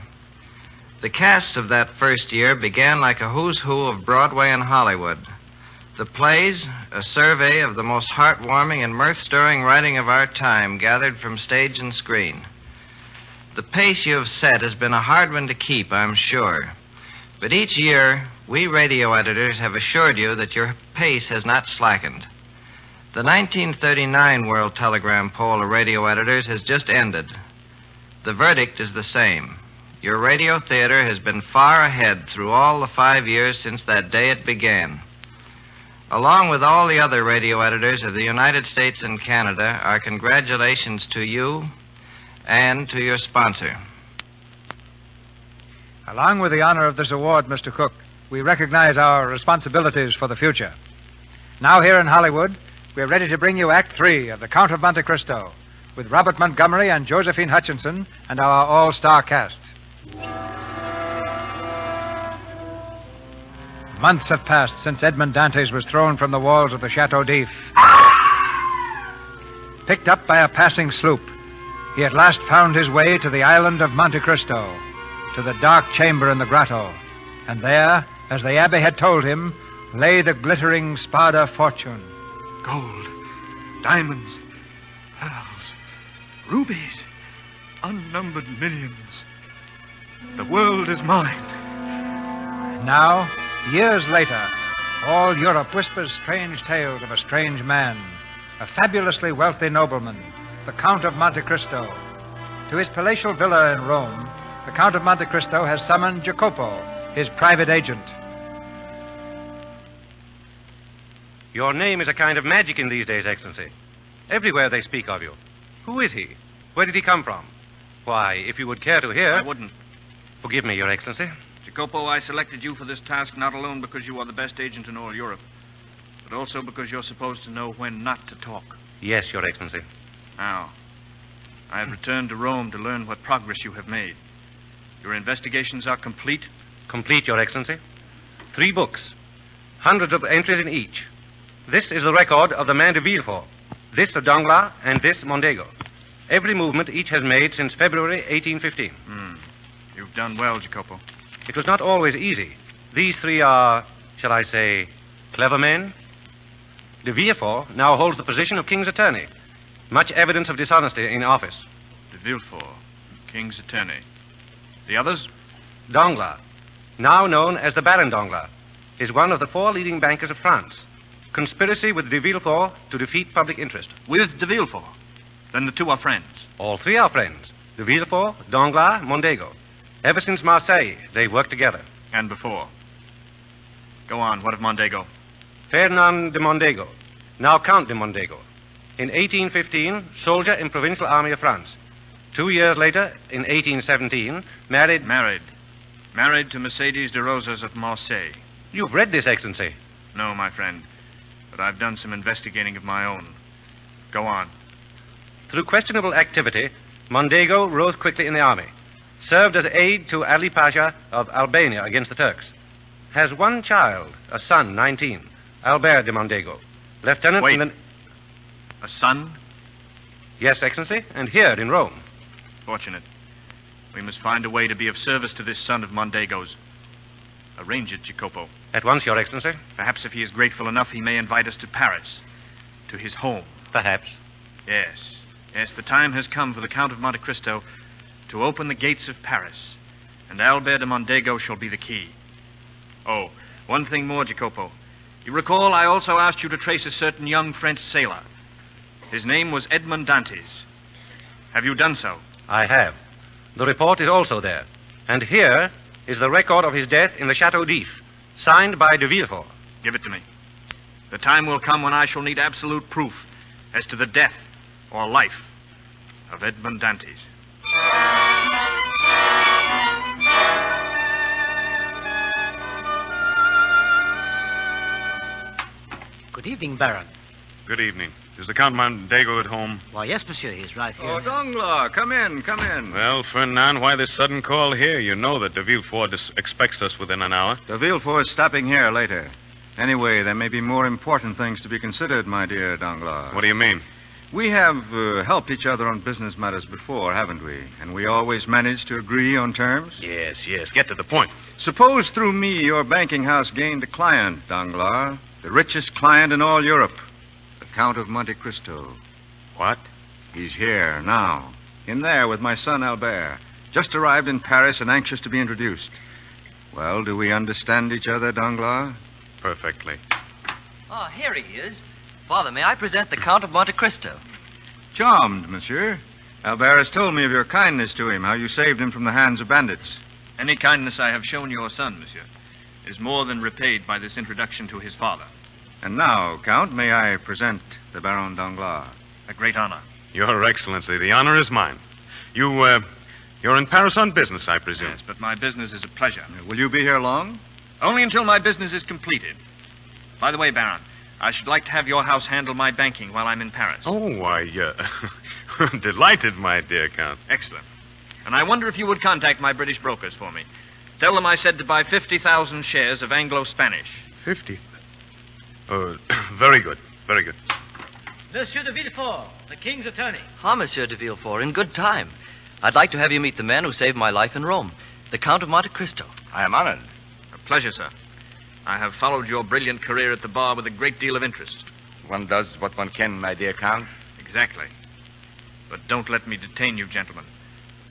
Speaker 20: The casts of that first year began like a who's who of Broadway and Hollywood. The plays, a survey of the most heartwarming and mirth-stirring writing of our time, gathered from stage and screen. The pace you have set has been a hard one to keep, I'm sure. But each year, we radio editors have assured you that your pace has not slackened. The 1939 World Telegram poll of radio editors has just ended. The verdict is the same. Your radio theater has been far ahead through all the 5 years since that day it began. Along with all the other radio editors of the United States and Canada, our congratulations to you and to your sponsor.
Speaker 3: Along with the honor of this award, Mr. Cook, we recognize our responsibilities for the future. Now here in Hollywood, we're ready to bring you Act 3 of The Count of Monte Cristo with Robert Montgomery and Josephine Hutchinson and our all-star cast. Months have passed since Edmond Dantes was thrown from the walls of the Chateau d'If. Picked up by a passing sloop, he at last found his way to the island of Monte Cristo, to the dark chamber in the grotto. And there, as the abbé had told him, lay the glittering Spada fortune.
Speaker 19: Gold, diamonds, pearls, rubies, unnumbered millions. The world is mine.
Speaker 3: Now, years later, all Europe whispers strange tales of a strange man, a fabulously wealthy nobleman, the Count of Monte Cristo. To his palatial villa in Rome, the Count of Monte Cristo has summoned Jacopo, his private agent.
Speaker 6: Your name is a kind of magic in these days, Excellency. Everywhere they speak of you. Who is he? Where did he come from? Why, if you would care to hear...
Speaker 5: I wouldn't.
Speaker 6: Forgive me, Your Excellency.
Speaker 5: Jacopo, I selected you for this task not alone because you are the best agent in all Europe, but also because you're supposed to know when not to talk.
Speaker 6: Yes, Your Excellency.
Speaker 5: Now, I have returned to Rome to learn what progress you have made. Your investigations are complete?
Speaker 6: Complete, Your Excellency. 3 books. Hundreds of entries in each. This is the record of the man de Villefort, this of Danglars, and this Mondego. Every movement each has made since February 1815.
Speaker 5: You've done well, Jacopo.
Speaker 6: It was not always easy. These 3 are, shall I say, clever men. De Villefort now holds the position of King's attorney. Much evidence of dishonesty in office.
Speaker 5: De Villefort, King's attorney. The others?
Speaker 6: Danglars, now known as the Baron Danglars, is one of the 4 leading bankers of France. Conspiracy with de Villefort to defeat public interest.
Speaker 5: With de Villefort? Then the 2 are friends.
Speaker 6: All 3 are friends. De Villefort, Danglars, Mondego. Ever since Marseille, they've worked together.
Speaker 5: And before. Go on. What of Mondego?
Speaker 6: Ferdinand de Mondego, now Count de Mondego. In 1815, soldier in provincial army of France. 2 years later, in 1817, married...
Speaker 5: Married to Mercedes de Rosas of Marseille.
Speaker 6: You've read this, Excellency.
Speaker 5: No, my friend. But I've done some investigating of my own. Go on.
Speaker 6: Through questionable activity, Mondego rose quickly in the army. Served as aide to Ali Pasha of Albania against the Turks. Has one child, a son, 19, Albert de Mondego. Lieutenant...
Speaker 5: Wait. A son?
Speaker 6: Yes, Excellency, and here in Rome.
Speaker 5: Fortunate. We must find a way to be of service to this son of Mondego's. Arrange it, Jacopo.
Speaker 6: At once, Your Excellency.
Speaker 5: Perhaps if he is grateful enough, he may invite us to Paris. To his home.
Speaker 6: Perhaps.
Speaker 5: Yes. Yes, the time has come for the Count of Monte Cristo to open the gates of Paris. And Albert de Mondego shall be the key. Oh, one thing more, Jacopo. You recall I also asked you to trace a certain young French sailor. His name was Edmond Dantes. Have you done so?
Speaker 6: I have. The report is also there. And here is the record of his death in the Chateau d'If, signed by de Villefort.
Speaker 5: Give it to me. The time will come when I shall need absolute proof as to the death or life of Edmond Dantes.
Speaker 10: Good evening, Baron.
Speaker 6: Good evening. Is the Count Mondego at home?
Speaker 10: Why, yes, monsieur. He's right here.
Speaker 8: Oh, Danglars, come in, come in.
Speaker 6: Well, Fernand, why this sudden call here? You know that de Villefort expects us within an hour.
Speaker 8: De Villefort is stopping here later. Anyway, there may be more important things to be considered, my dear Danglars.
Speaker 6: What do you mean?
Speaker 8: We have helped each other on business matters before, haven't we? And we always managed to agree on terms?
Speaker 6: Yes. Get to the point.
Speaker 8: Suppose through me your banking house gained a client, Danglars. The richest client in all Europe. The Count of Monte Cristo.
Speaker 6: What?
Speaker 8: He's here now. In there with my son Albert. Just arrived in Paris and anxious to be introduced. Well, do we understand each other, Danglars?
Speaker 6: Perfectly.
Speaker 21: Oh, here he is. Father, may I present the Count of Monte Cristo?
Speaker 8: Charmed, monsieur. Albert has told me of your kindness to him, how you saved him from the hands of bandits.
Speaker 5: Any kindness I have shown your son, monsieur, is more than repaid by this introduction to his father.
Speaker 8: And now, Count, may I present the Baron Danglars?
Speaker 5: A great honor.
Speaker 6: Your Excellency, the honor is mine. You're in Paris on business, I presume.
Speaker 5: Yes, but my business is a pleasure.
Speaker 8: Will you be here long?
Speaker 5: Only until my business is completed. By the way, Baron, I should like to have your house handle my banking while I'm in Paris.
Speaker 6: Oh, why, delighted, my dear Count.
Speaker 5: Excellent. And I wonder if you would contact my British brokers for me. Tell them I said to buy 50,000 shares of Anglo-Spanish.
Speaker 6: 50? Oh, very good, very good.
Speaker 10: Monsieur de Villefort, the King's attorney.
Speaker 21: Ah, Monsieur de Villefort, in good time. I'd like to have you meet the man who saved my life in Rome, the Count of Monte Cristo.
Speaker 13: I am honored.
Speaker 5: A pleasure, sir. I have followed your brilliant career at the bar with a great deal of interest.
Speaker 13: One does what one can, my dear Count.
Speaker 5: Exactly. But don't let me detain you, gentlemen.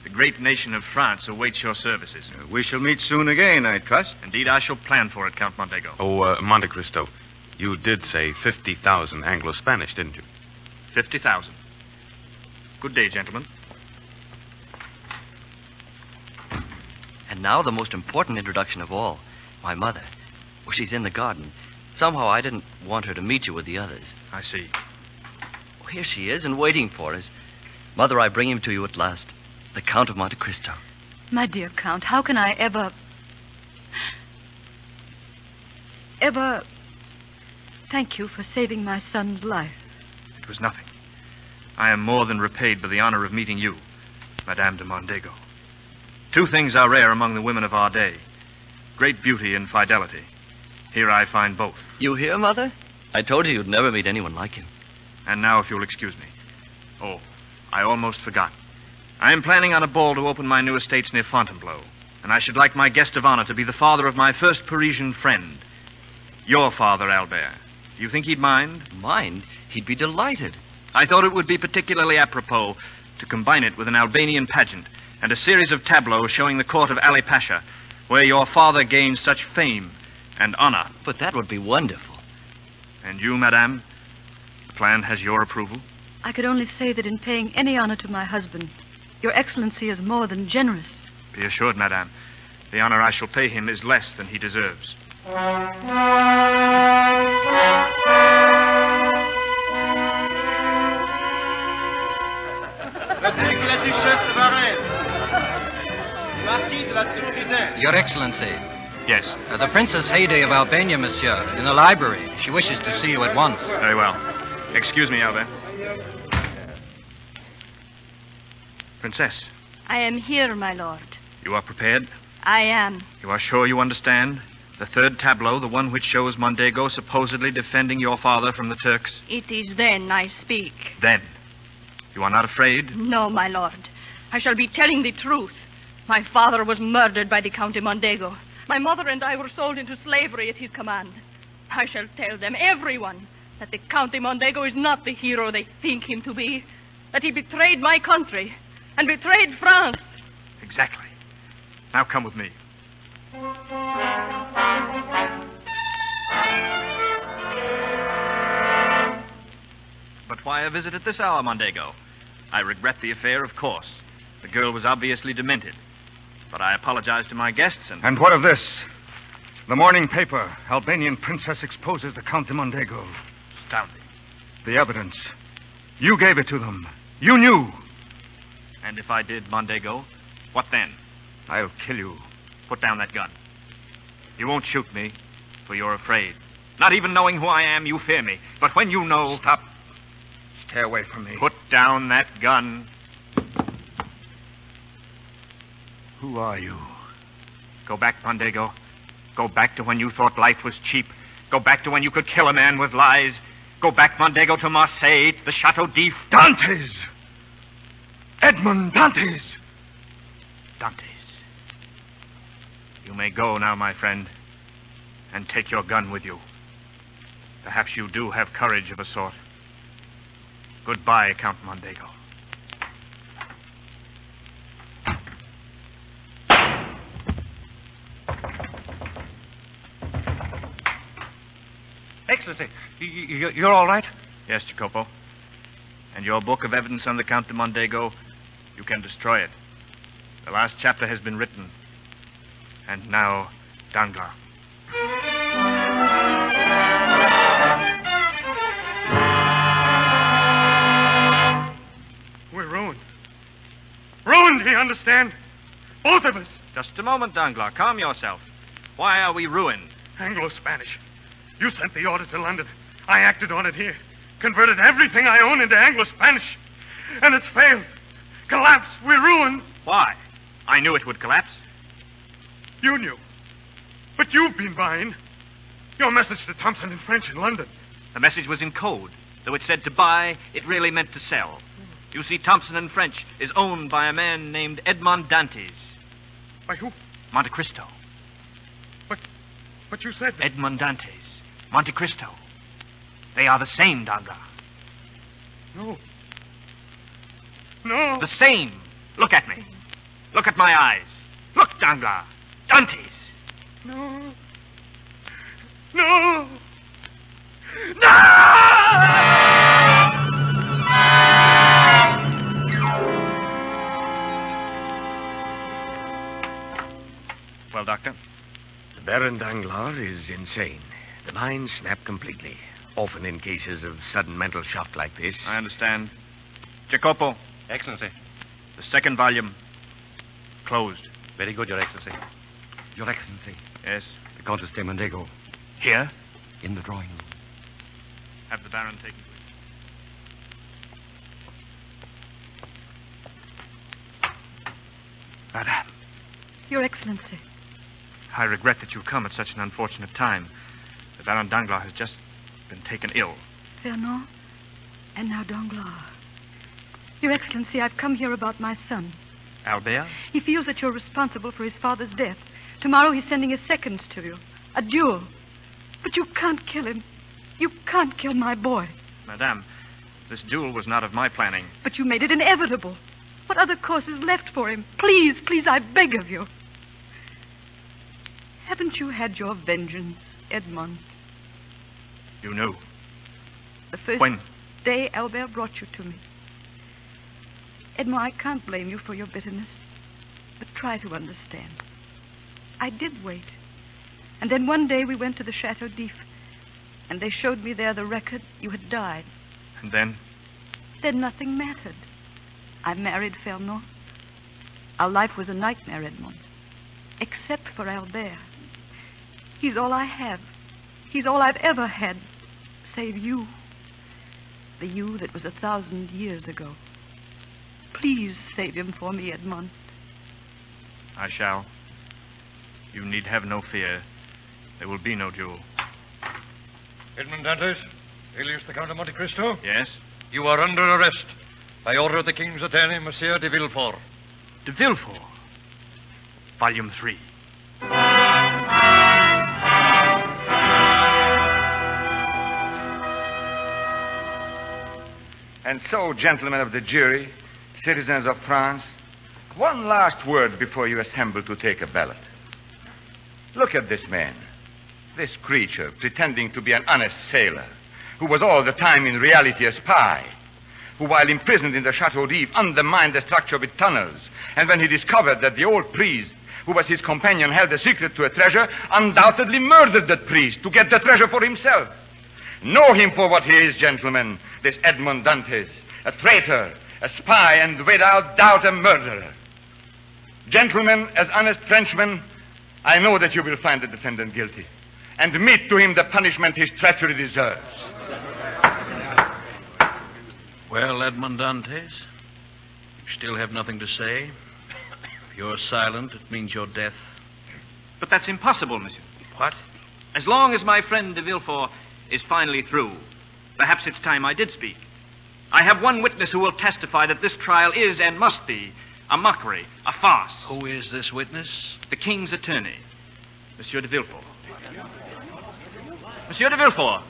Speaker 5: The great nation of France awaits your services.
Speaker 8: We shall meet soon again, I trust.
Speaker 5: Indeed, I shall plan for it, Count Mondego.
Speaker 6: Oh, Monte Cristo, you did say 50,000 Anglo-Spanish, didn't you?
Speaker 5: 50,000. Good day, gentlemen.
Speaker 21: And now the most important introduction of all, my mother. Oh, she's in the garden. Somehow I didn't want her to meet you with the others.
Speaker 5: I see.
Speaker 21: Oh, here she is and waiting for us. Mother, I bring him to you at last. The Count of Monte Cristo.
Speaker 7: My dear Count, how can I ever thank you for saving my son's life?
Speaker 5: It was nothing. I am more than repaid by the honor of meeting you, Madame de Mondego. Two things are rare among the women of our day. Great beauty and fidelity. Here I find both.
Speaker 21: You hear, Mother? I told you you'd never meet anyone like him.
Speaker 5: And now, if you'll excuse me. Oh, I almost forgot. I am planning on a ball to open my new estates near Fontainebleau, and I should like my guest of honor to be the father of my first Parisian friend. Your father, Albert. Do you think he'd mind?
Speaker 21: Mind? He'd be delighted.
Speaker 5: I thought it would be particularly apropos to combine it with an Albanian pageant and a series of tableaux showing the court of Ali Pasha, where your father gained such fame and honor.
Speaker 21: But that would be wonderful.
Speaker 5: And you, Madame? The plan has your approval?
Speaker 7: I could only say that in paying any honor to my husband, Your Excellency is more than generous.
Speaker 5: Be assured, Madame, the honor I shall pay him is less than he deserves.
Speaker 21: Your Excellency.
Speaker 5: Yes?
Speaker 21: The Princess Haydée of Albania, monsieur, in the library. She wishes to see you at once.
Speaker 5: Very well. Excuse me, Albert. Princess,
Speaker 14: I am here, my lord.
Speaker 5: you are prepared?
Speaker 14: I am.
Speaker 5: You are sure you understand? The third tableau, the one which shows Mondego supposedly defending your father from the Turks?
Speaker 14: It is then I speak.
Speaker 5: Then. You are not afraid?
Speaker 14: No, my lord. I shall be telling the truth. My father was murdered by the Count de Mondego. My mother and I were sold into slavery at his command. I shall tell them, everyone, that the Count de Mondego is not the hero they think him to be. That he betrayed my country and betrayed France.
Speaker 5: Exactly. Now come with me. But why a visit at this hour, Mondego? I regret the affair, of course. The girl was obviously demented. But I apologize to my guests and...
Speaker 8: And what of this? The morning paper, Albanian princess exposes the Count de Mondego.
Speaker 5: Astounding.
Speaker 8: The evidence. You gave it to them. You knew.
Speaker 5: And if I did, Mondego, what then?
Speaker 8: I'll kill you.
Speaker 5: Put down that gun. You won't shoot me, for you're afraid. Not even knowing who I am, you fear me. But when you know...
Speaker 8: Stop. Stay away from me.
Speaker 5: Put down that gun.
Speaker 8: Who are you?
Speaker 5: Go back, Mondego. Go back to when you thought life was cheap. Go back to when you could kill a man with lies. Go back, Mondego, to Marseille, the Chateau d'If.
Speaker 8: Dantes! Edmond Dantes!
Speaker 5: Dantes. You may go now, my friend, and take your gun with you. Perhaps you do have courage of a sort. Goodbye, Count Mondego.
Speaker 11: Excellency, you're all right?
Speaker 5: Yes, Jacopo. And your book of evidence on the Count de Mondego, you can destroy it. The last chapter has been written. And now, Danglars.
Speaker 4: We're ruined. Ruined, do you understand? Both of us.
Speaker 5: Just a moment, Danglars. Calm yourself. Why are we ruined?
Speaker 4: Anglo-Spanish. You sent the order to London. I acted on it here. Converted everything I own into Anglo-Spanish. And it's failed. Collapsed. We're ruined.
Speaker 5: Why? I knew it would collapse.
Speaker 4: You knew. But you've been buying. Your message to Thompson in French in London.
Speaker 5: The message was in code. Though it said to buy, it really meant to sell. You see, Thompson in French is owned by a man named Edmond Dantes.
Speaker 4: By who?
Speaker 5: Monte Cristo.
Speaker 4: But you said...
Speaker 5: Edmond Dantes. Monte Cristo. They are the same, Danglars.
Speaker 4: No. No.
Speaker 5: The same. Look at me. Look at my eyes. Look, Danglars. Dantes.
Speaker 4: No. No. No!
Speaker 5: Well, Doctor?
Speaker 9: Baron Danglars is insane. The mind snapped completely. Often in cases of sudden mental shock like this.
Speaker 5: I understand. Jacopo.
Speaker 11: Excellency.
Speaker 5: The second volume. Closed.
Speaker 11: Very good, Your Excellency.
Speaker 22: Your Excellency.
Speaker 5: Yes?
Speaker 22: The Countess de Mondego.
Speaker 5: Here?
Speaker 22: In the drawing room.
Speaker 5: Have the Baron taken, please.
Speaker 22: Madame.
Speaker 7: Your Excellency.
Speaker 5: I regret that you come at such an unfortunate time. The Baron Danglars has just been taken ill.
Speaker 7: Fernand, and now Danglars. Your Excellency, I've come here about my son.
Speaker 5: Albert?
Speaker 7: He feels that you're responsible for his father's death. Tomorrow he's sending his seconds to you. A duel. But you can't kill him. You can't kill my boy.
Speaker 5: Madame, this duel was not of my planning.
Speaker 7: But you made it inevitable. What other course is left for him? Please, please, I beg of you. Haven't you had your vengeance, Edmond?
Speaker 5: You knew.
Speaker 7: The first
Speaker 5: When?
Speaker 7: day Albert brought you to me. Edmond, I can't blame you for your bitterness. But try to understand. I did wait. And then one day we went to the Chateau d'If. And they showed me there the record you had died.
Speaker 5: And then?
Speaker 7: Then nothing mattered. I married Fernand. Our life was a nightmare, Edmond. Except for Albert. He's all I have. He's all I've ever had. Save you. The you that was 1,000 years ago. Please save him for me, Edmond.
Speaker 5: I shall. You need have no fear. There will be no duel.
Speaker 1: Edmond Dantes, alias the Count of Monte Cristo?
Speaker 5: Yes?
Speaker 1: You are under arrest by order of the King's Attorney, Monsieur de Villefort.
Speaker 5: De Villefort? Volume 3.
Speaker 13: And so, gentlemen of the jury, citizens of France, one last word before you assemble to take a ballot. Look at this man, this creature pretending to be an honest sailor, who was all the time in reality a spy, who while imprisoned in the Chateau d'If undermined the structure with tunnels, and when he discovered that the old priest who was his companion held the secret to a treasure, undoubtedly murdered that priest to get the treasure for himself. Know him for what he is, gentlemen, this Edmond Dantes, a traitor, a spy, and without doubt a murderer. Gentlemen, as honest Frenchmen, I know that you will find the defendant guilty and mete to him the punishment his treachery deserves.
Speaker 12: Well, Edmond Dantes, you still have nothing to say. If you're silent, it means your death.
Speaker 5: But that's impossible, monsieur.
Speaker 12: What?
Speaker 5: As long as my friend de Villefort is finally through, perhaps it's time I did speak. I have one witness who will testify that this trial is and must be a mockery, a farce.
Speaker 12: Who is this witness?
Speaker 5: The King's Attorney, Monsieur de Villefort. Monsieur de Villefort,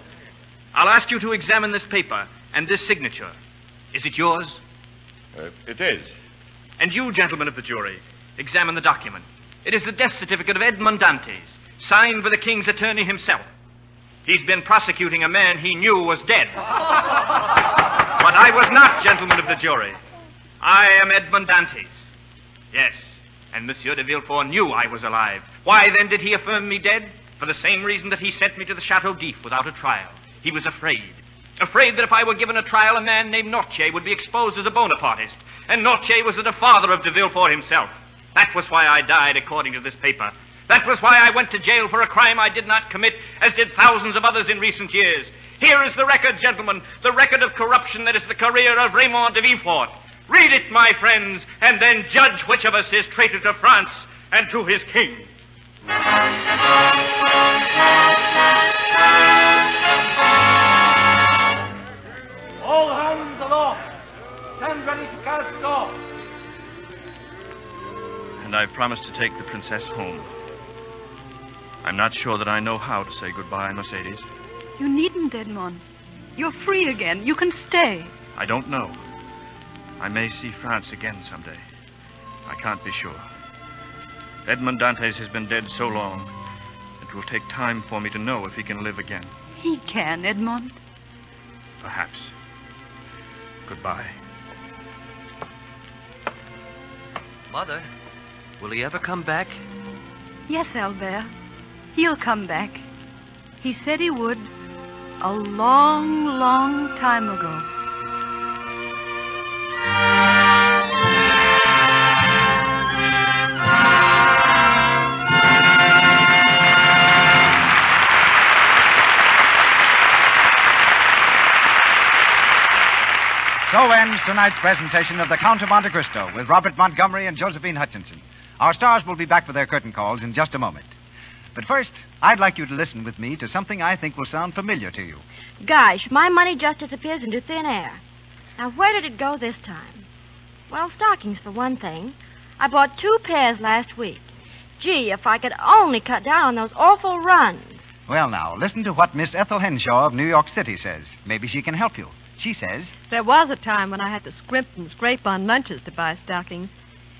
Speaker 5: I'll ask you to examine this paper and this signature. Is it yours?
Speaker 13: It is.
Speaker 5: And you, gentlemen of the jury, examine the document. It is the death certificate of Edmond Dantes, signed by the King's Attorney himself. He's been prosecuting a man he knew was dead. But I was not, gentlemen of the jury. I am Edmond Dantes. Yes, and Monsieur de Villefort knew I was alive. Why, then, did he affirm me dead? For the same reason that he sent me to the Chateau d'If without a trial. He was afraid. Afraid that if I were given a trial, a man named Nortier would be exposed as a Bonapartist. And Nortier was the father of de Villefort himself. That was why I died, according to this paper. That was why I went to jail for a crime I did not commit, as did thousands of others in recent years. Here is the record, gentlemen, the record of corruption that is the career of Raymond de Villefort. Read it, my friends, and then judge which of us is traitor to France and to his king.
Speaker 10: All hands aloft. Stand ready to cast off.
Speaker 5: And I promised to take the princess home. I'm not sure that I know how to say goodbye, Mercedes.
Speaker 7: You needn't, Edmond. You're free again. You can stay.
Speaker 5: I don't know. I may see France again someday. I can't be sure. Edmond Dantes has been dead so long, it will take time for me to know if he can live again.
Speaker 7: He can, Edmond.
Speaker 5: Perhaps. Goodbye.
Speaker 21: Mother, will he ever come back?
Speaker 7: Yes, Albert. He'll come back. He said he would a long, long time ago.
Speaker 2: So ends tonight's presentation of The Count of Monte Cristo with Robert Montgomery and Josephine Hutchinson. Our stars will be back with their curtain calls in just a moment. But first, I'd like you to listen with me to something I think will sound familiar to you.
Speaker 23: Gosh, my money just disappears into thin air. Now, where did it go this time? Well, stockings, for one thing. I bought 2 pairs last week. Gee, if I could only cut down on those awful runs.
Speaker 2: Well, now, listen to what Miss Ethel Henshaw of New York City says. Maybe she can help you. She says,
Speaker 24: there was a time when I had to scrimp and scrape on lunches to buy stockings.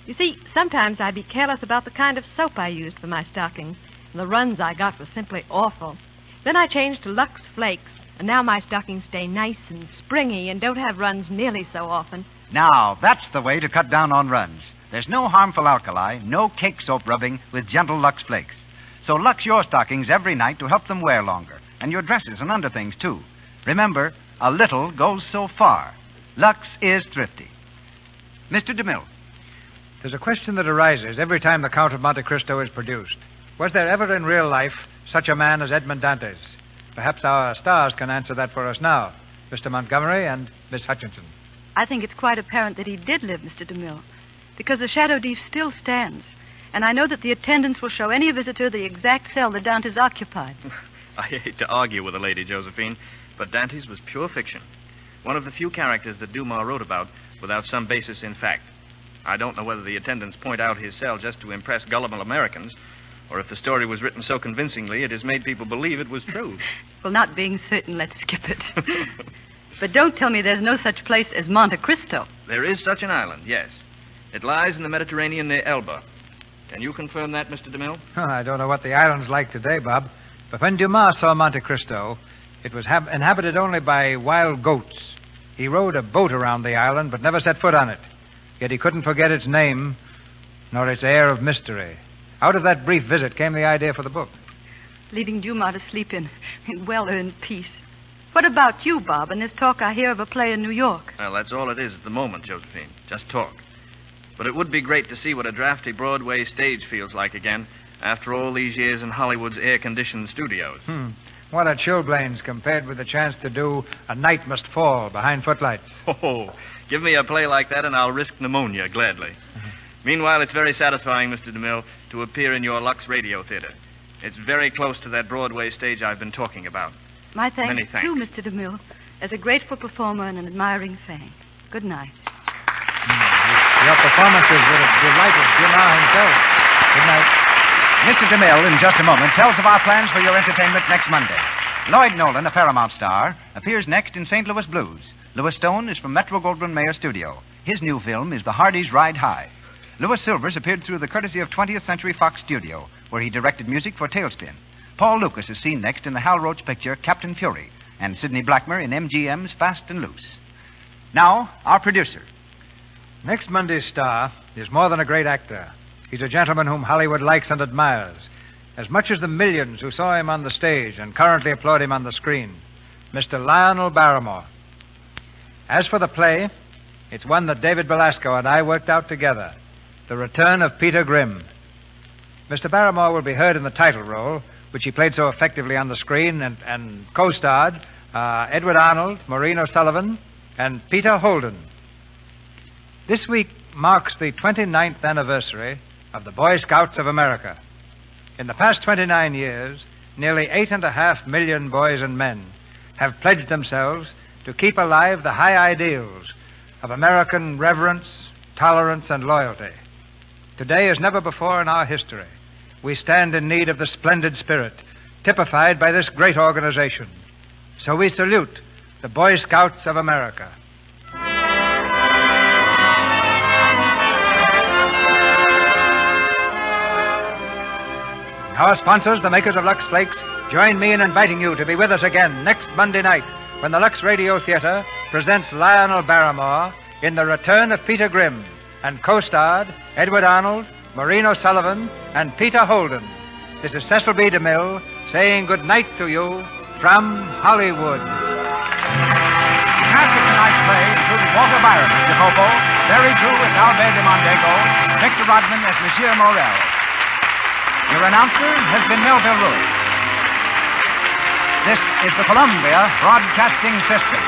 Speaker 24: You see, sometimes I'd be careless about the kind of soap I used for my stockings, and the runs I got were simply awful. Then I changed to Lux Flakes, and now my stockings stay nice and springy and don't have runs nearly so often.
Speaker 2: now, that's the way to cut down on runs. There's no harmful alkali, no cake soap rubbing with gentle Lux Flakes. So Lux your stockings every night to help them wear longer, and your dresses and underthings, too. Remember, a little goes so far. Lux is thrifty. Mr. DeMille.
Speaker 3: There's a question that arises every time the Count of Monte Cristo is produced. Was there ever in real life such a man as Edmond Dantes? Perhaps our stars can answer that for us now, Mr. Montgomery and Miss Hutchinson.
Speaker 7: I think it's quite apparent that he did live, Mr. DeMille, because the shadow deep still stands. And I know that the attendants will show any visitor the exact cell that Dante's occupied.
Speaker 5: I hate to argue with a lady, Josephine, but Dante's was pure fiction. One of the few characters that Dumas wrote about without some basis in fact. I don't know whether the attendants point out his cell just to impress gullible Americans, or if the story was written so convincingly it has made people believe it was true.
Speaker 7: Well, not being certain, let's skip it. But don't tell me there's no such place as Monte Cristo.
Speaker 5: There is such an island, yes. It lies in the Mediterranean near Elba. Can you confirm that, Mr. DeMille?
Speaker 3: Oh, I don't know what the island's like today, Bob. But when Dumas saw Monte Cristo, it was inhabited only by wild goats. He rowed a boat around the island, but never set foot on it. Yet he couldn't forget its name, nor its air of mystery. Out of that brief visit came the idea for the book.
Speaker 7: Leaving Dumas to sleep in well-earned peace. What about you, Bob, and this talk I hear of a play in New York?
Speaker 5: Well, that's all it is at the moment, Josephine. Just talk. But it would be great to see what a drafty Broadway stage feels like again after all these years in Hollywood's air-conditioned studios.
Speaker 3: What a chilblains compared with the chance to do A Night Must Fall behind footlights.
Speaker 5: Oh, give me a play like that and I'll risk pneumonia gladly. Meanwhile, it's very satisfying, Mr. DeMille, to appear in your Lux Radio Theater. It's very close to that Broadway stage I've been talking about.
Speaker 7: My thanks,
Speaker 5: Many thanks.
Speaker 7: too, Mr. DeMille, as a grateful performer and an admiring fan. Good night.
Speaker 3: Your performances would have delighted Dumas himself. Good night.
Speaker 2: Mr. DeMille, in just a moment, tells of our plans for your entertainment next Monday. Lloyd Nolan, a Paramount star, appears next in St. Louis Blues. Louis Stone is from Metro-Goldwyn-Mayer Studio. His new film is The Hardys Ride High. Louis Silvers appeared through the courtesy of 20th Century Fox Studio, where he directed music for Tailspin. Paul Lucas is seen next in the Hal Roach picture Captain Fury, and Sidney Blackmer in MGM's Fast and Loose. Now, our producer.
Speaker 3: Next Monday's star is more than a great actor. He's a gentleman whom Hollywood likes and admires, as much as the millions who saw him on the stage and currently applaud him on the screen. Mr. Lionel Barrymore. As for the play, it's one that David Belasco and I worked out together. The Return of Peter Grimm. Mr. Barrymore will be heard in the title role, which he played so effectively on the screen, and co-starred Edward Arnold, Maureen O'Sullivan, and Peter Holden. This week marks the 29th anniversary of the Boy Scouts of America. In the past 29 years, nearly 8.5 million boys and men have pledged themselves to keep alive the high ideals of American reverence, tolerance, and loyalty. Today, as never before in our history, we stand in need of the splendid spirit typified by this great organization. So we salute the Boy Scouts of America. Our sponsors, the makers of Lux Flakes, join me in inviting you to be with us again next Monday night when the Lux Radio Theater presents Lionel Barrymore in The Return of Peter Grimm, and co-starred Edward Arnold, Maureen O'Sullivan, and Peter Holden. This is Cecil B. DeMille saying good night to you from Hollywood.
Speaker 2: The cast of tonight's play included Walter Byron as Jacopo, Barry Drew as Albert de Mondego, Victor Rodman as Monsieur Morel. Your announcer has been Melville Ruiz. This is the Columbia Broadcasting System.